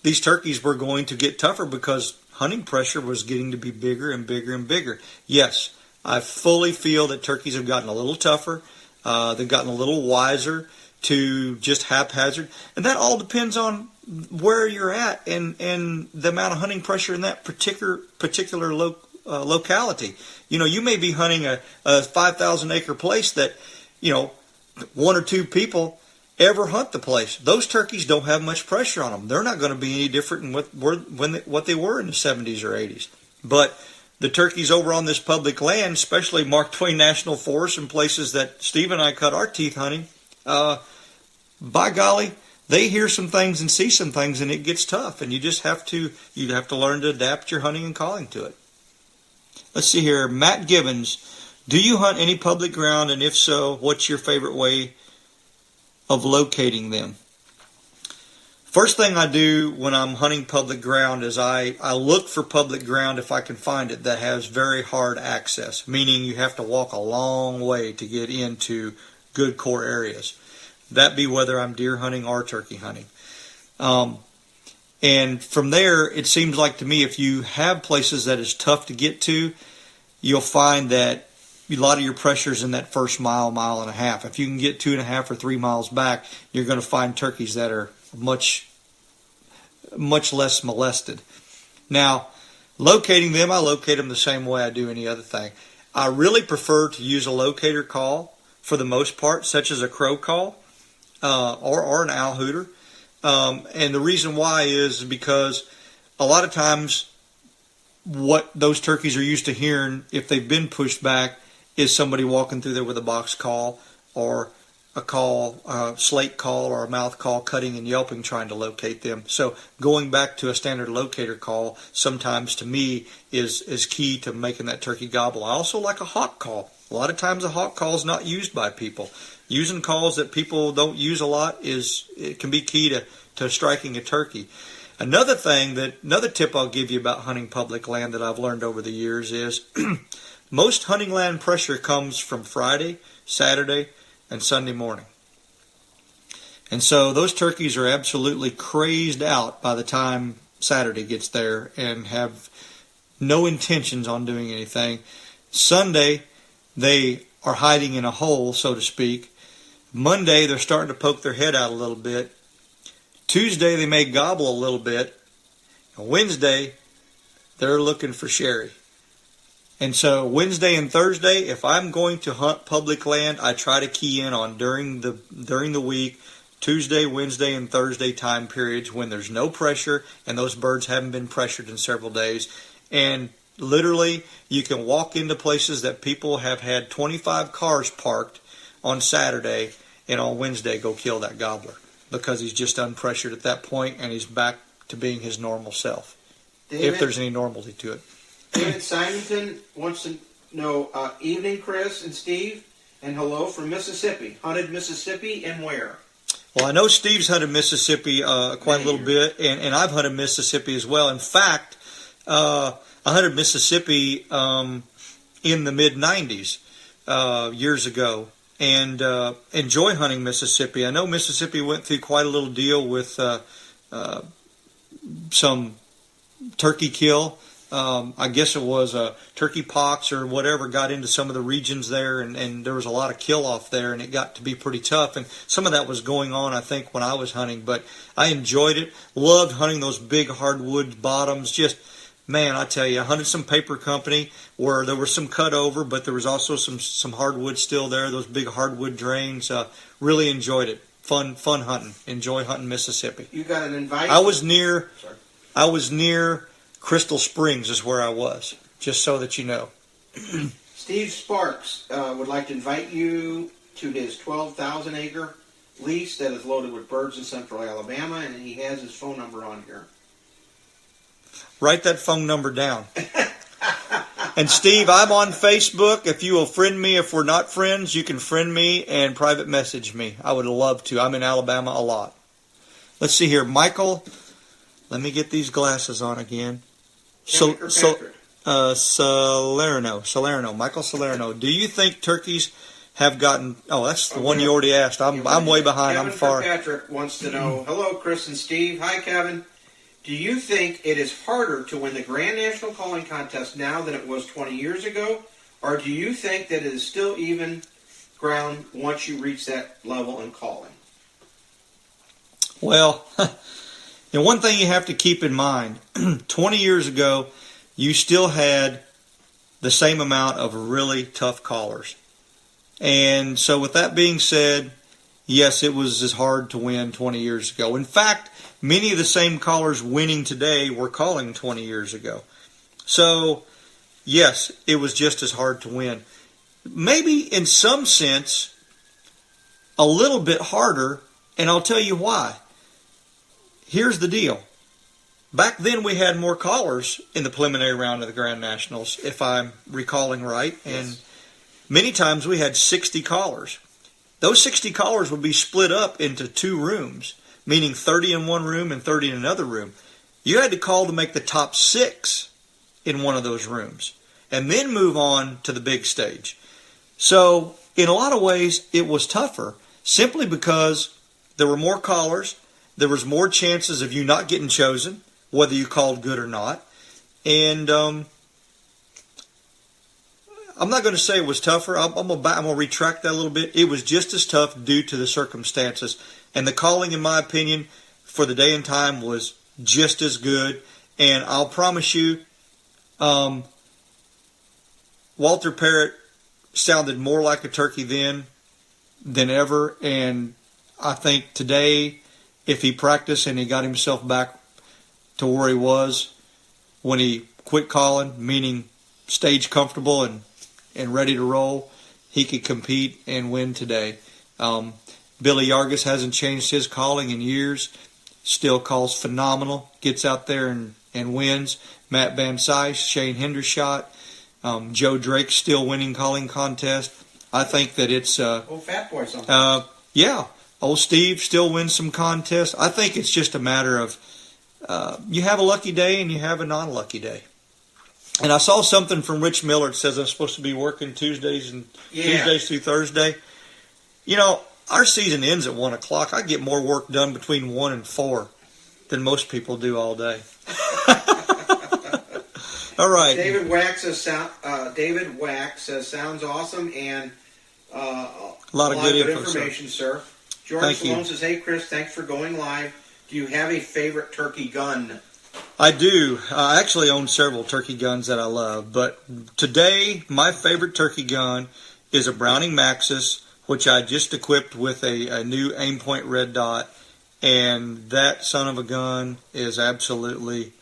these turkeys were going to get tougher because hunting pressure was getting to be bigger and bigger and bigger. Yes, I fully feel that turkeys have gotten a little tougher. They've gotten a little wiser to just haphazard. And that all depends on where you're at and the amount of hunting pressure in that particular locality. You know, you may be hunting a 5,000 acre place that, you know, 1 or 2 people ever hunt the place. Those turkeys don't have much pressure on them. They're not going to be any different than what they were in the 70s or 80s. But the turkeys over on this public land, especially Mark Twain National Forest and places that Steve and I cut our teeth hunting, by golly, they hear some things and see some things, and it gets tough. And you just have to learn to adapt your hunting and calling to it. Let's see here. Matt Gibbons, do you hunt any public ground, and if so, what's your favorite way of locating them? First thing I do when I'm hunting public ground is I look for public ground, if I can find it, that has very hard access, meaning you have to walk a long way to get into good core areas. That be whether I'm deer hunting or turkey hunting. And from there, it seems like to me, if you have places that is tough to get to, you'll find that a lot of your pressure's in that first mile and a half. If you can get 2.5 or 3 miles back, you're going to find turkeys that are much less molested. Now, locating them, I locate them the same way I do any other thing. I really prefer to use a locator call for the most part, such as a crow call or an owl hooter. And the reason why is because a lot of times what those turkeys are used to hearing, if they've been pushed back, is somebody walking through there with a box call or a call, slate call or a mouth call, cutting and yelping, trying to locate them. So going back to a standard locator call sometimes to me is key to making that turkey gobble. I also like a hawk call. A lot of times a hawk call is not used by people. Using calls that people don't use a lot it can be key to striking a turkey. Another tip I'll give you about hunting public land that I've learned over the years is most hunting land pressure comes from Friday, Saturday, and Sunday morning. And so those turkeys are absolutely crazed out by the time Saturday gets there and have no intentions on doing anything. Sunday, they are hiding in a hole, so to speak. Monday, they're starting to poke their head out a little bit. Tuesday, they may gobble a little bit. And Wednesday, they're looking for sherry. And so Wednesday and Thursday, if I'm going to hunt public land, I try to key in on during the week Tuesday, Wednesday, and Thursday time periods when there's no pressure and those birds haven't been pressured in several days. And literally, you can walk into places that people have had 25 cars parked on Saturday, and on Wednesday go kill that gobbler because he's just unpressured at that point and he's back to being his normal self, if there's any normality to it. David Simonton wants to know, evening, Chris and Steve, and hello from Mississippi. Hunted Mississippi and where? Well, I know Steve's hunted Mississippi quite a little bit, and I've hunted Mississippi as well. In fact, I hunted Mississippi in the mid-'90s years ago, and enjoy hunting Mississippi. I know Mississippi went through quite a little deal with some turkey kill. I guess it was turkey pox or whatever got into some of the regions there, and there was a lot of kill off there, and it got to be pretty tough. And some of that was going on, I think, when I was hunting. But I enjoyed it. Loved hunting those big hardwood bottoms. Just, man, I tell you, I hunted some paper company where there was some cut over, but there was also some hardwood still there, those big hardwood drains. Really enjoyed it. Fun hunting. Enjoy hunting Mississippi. You got an invite? I was near Crystal Springs is where I was, just so that you know. Steve Sparks would like to invite you to his 12,000-acre lease that is loaded with birds in central Alabama, and he has his phone number on here. Write that phone number down. And Steve, I'm on Facebook. If you will friend me, if we're not friends, you can friend me and private message me. I would love to. I'm in Alabama a lot. Let's see here. Michael, let me get these glasses on again. Salerno, Michael Salerno. Do you think turkeys have gotten... Oh, that's the one you already asked. I'm way behind. Kevin I'm far. Patrick wants to know, hello, Chris and Steve. Hi, Kevin. Do you think it is harder to win the Grand National Calling Contest now than it was 20 years ago? Or do you think that it is still even ground once you reach that level in calling? Well, the one thing you have to keep in mind, 20 years ago, you still had the same amount of really tough callers. And so with that being said, yes, it was as hard to win 20 years ago. In fact, many of the same callers winning today were calling 20 years ago. So, yes, it was just as hard to win. Maybe in some sense, a little bit harder, and I'll tell you why. Here's the deal. Back then we had more callers in the preliminary round of the Grand Nationals, if I'm recalling right, and many times we had 60 callers. Those 60 callers would be split up into two rooms, meaning 30 in one room and 30 in another room. You had to call to make the top 6 in one of those rooms, and then move on to the big stage. So, in a lot of ways, it was tougher, simply because there were more callers, there was more chances of you not getting chosen, whether you called good or not. And I'm not going to say it was tougher. I'm going to retract that a little bit. It was just as tough due to the circumstances. And the calling, in my opinion, for the day and time was just as good. And I'll promise you, Walter Parrott sounded more like a turkey then than ever. And I think today, if he practiced and he got himself back to where he was when he quit calling, meaning stage comfortable and ready to roll, he could compete and win today. Billy Yargis hasn't changed his calling in years. Still calls phenomenal. Gets out there and wins. Matt Van Syce, Shane Hendershot, Joe Drake still winning calling contest. I think that it's... Old Fat Boy sometimes. Yeah. Old Steve still wins some contests. I think it's just a matter of you have a lucky day and you have a non-lucky day. And I saw something from Rich Miller that says I'm supposed to be working Tuesdays through Thursday. You know, our season ends at 1 o'clock. I get more work done between 1 and 4 than most people do all day. All right. David Wax says sounds awesome and a lot of good information, sir. George Sloan says, hey, Chris, thanks for going live. Do you have a favorite turkey gun? I do. I actually own several turkey guns that I love. But today, my favorite turkey gun is a Browning Maxus which I just equipped with a new aim point red dot, and that son of a gun is absolutely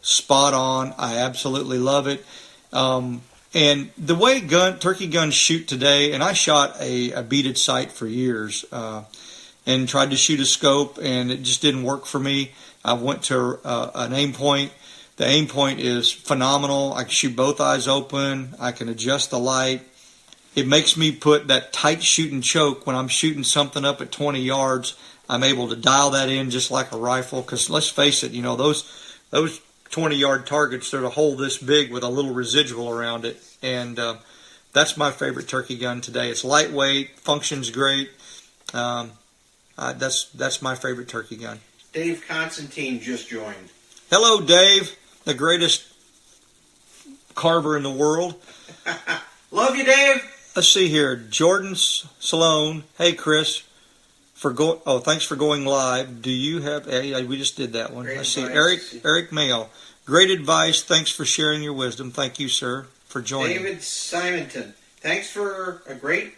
spot on. I absolutely love it. And the way turkey guns shoot today, and I shot a beaded sight for years, and tried to shoot a scope, and it just didn't work for me. I went to an aim point. The aim point is phenomenal. I can shoot both eyes open. I can adjust the light. It makes me put that tight shoot and choke when I'm shooting something up at 20 yards. I'm able to dial that in just like a rifle, because let's face it, those 20-yard targets, they're a hole this big with a little residual around it. And that's my favorite turkey gun today. It's lightweight, functions great. That's my favorite turkey gun. Dave Constantine just joined. Hello, Dave, the greatest carver in the world. Love you, Dave. Let's see here. Jordan Sloan. Hey, Chris. Thanks for going live. Do you have? We just did that one. Great Let's see. advice. Eric Mayo. Great advice. Thanks for sharing your wisdom. Thank you, sir, for joining. David Simonton. Thanks for a great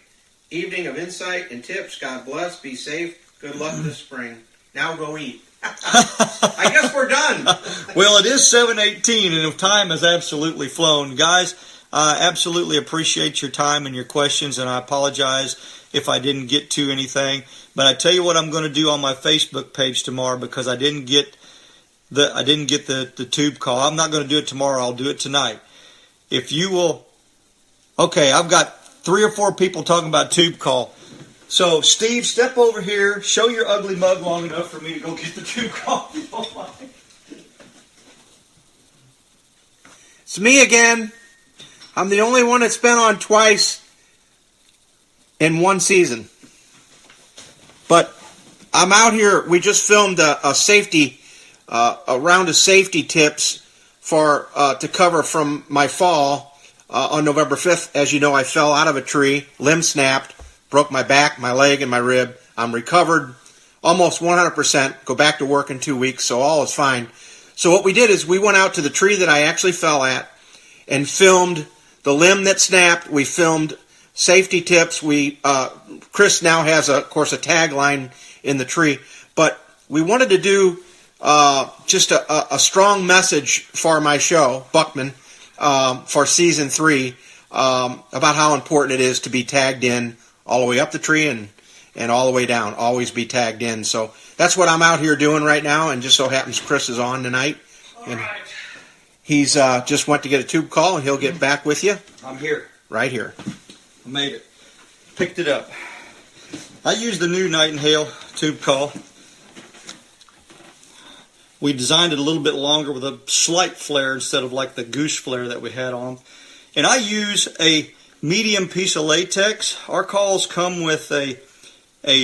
evening of insight and tips. God bless. Be safe. Good luck this spring. Now go eat. I guess we're done. Well, it is 7:18, and time has absolutely flown. Guys, I absolutely appreciate your time and your questions, and I apologize if I didn't get to anything. But I tell you what I'm going to do on my Facebook page tomorrow, because I didn't get the tube call. I'm not going to do it tomorrow. I'll do it tonight. If you will, okay, I've got 3 or 4 people talking about tube call. So, Steve, step over here. Show your ugly mug long enough for me to go get the tube call. It's me again. I'm the only one that's been on twice in one season. But I'm out here. We just filmed a round of safety tips to cover from my fall on November 5th. As you know, I fell out of a tree, limb snapped, broke my back, my leg, and my rib. I'm recovered almost 100%. Go back to work in 2 weeks, so all is fine. So what we did is we went out to the tree that I actually fell at and filmed the limb that snapped. We filmed safety tips. Chris now has, of course, a tagline in the tree. But we wanted to do just a strong message for my show, Buckman, for Season 3, about how important it is to be tagged in all the way up the tree and all the way down. Always be tagged in. So that's what I'm out here doing right now, and just so happens Chris is on tonight. And he's just went to get a tube call, and he'll get back with you. I'm here. Right here. I made it. Picked it up. I used the new Nightingale tube call. We designed it a little bit longer with a slight flare instead of like the goose flare that we had on. And I use a medium piece of latex. Our calls come with a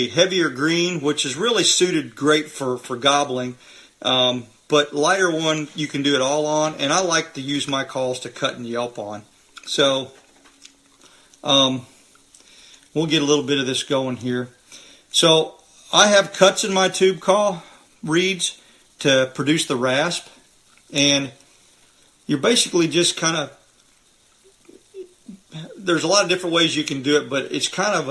heavier green, which is really suited great for gobbling. But lighter one, you can do it all on. And I like to use my calls to cut and yelp on. So we'll get a little bit of this going here. So I have cuts in my tube call reeds to produce the rasp, and you're basically just kind of, there's a lot of different ways you can do it, but it's kind of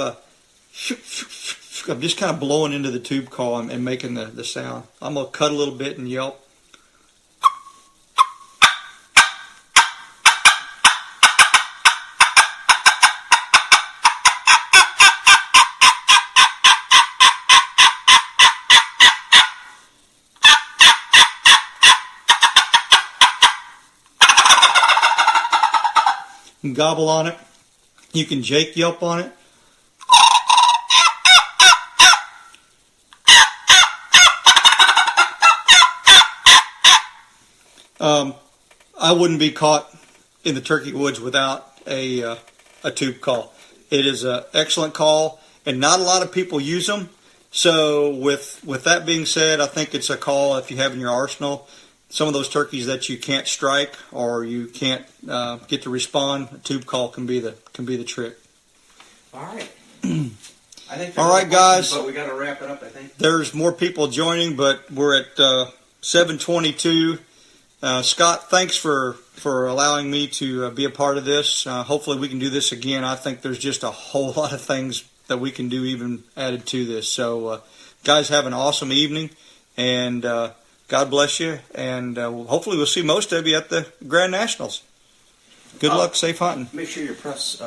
I'm just kind of blowing into the tube call and making the sound. I'm going to cut a little bit and yelp. You can gobble on it. You can Jake yelp on it. I wouldn't be caught in the turkey woods without a tube call. It is an excellent call, and not a lot of people use them. So with that being said, I think it's a call if you have in your arsenal. Some of those turkeys that you can't strike or you can't get to respond, a tube call can be the trick. All right. I think all right, guys. But we got to wrap it up, I think. There's more people joining, but we're at 7:22. Scott, thanks for allowing me to be a part of this. Hopefully we can do this again. I think there's just a whole lot of things that we can do even added to this. So, guys, have an awesome evening, and God bless you, and hopefully we'll see most of you at the Grand Nationals. Good luck, safe hunting. Make sure your press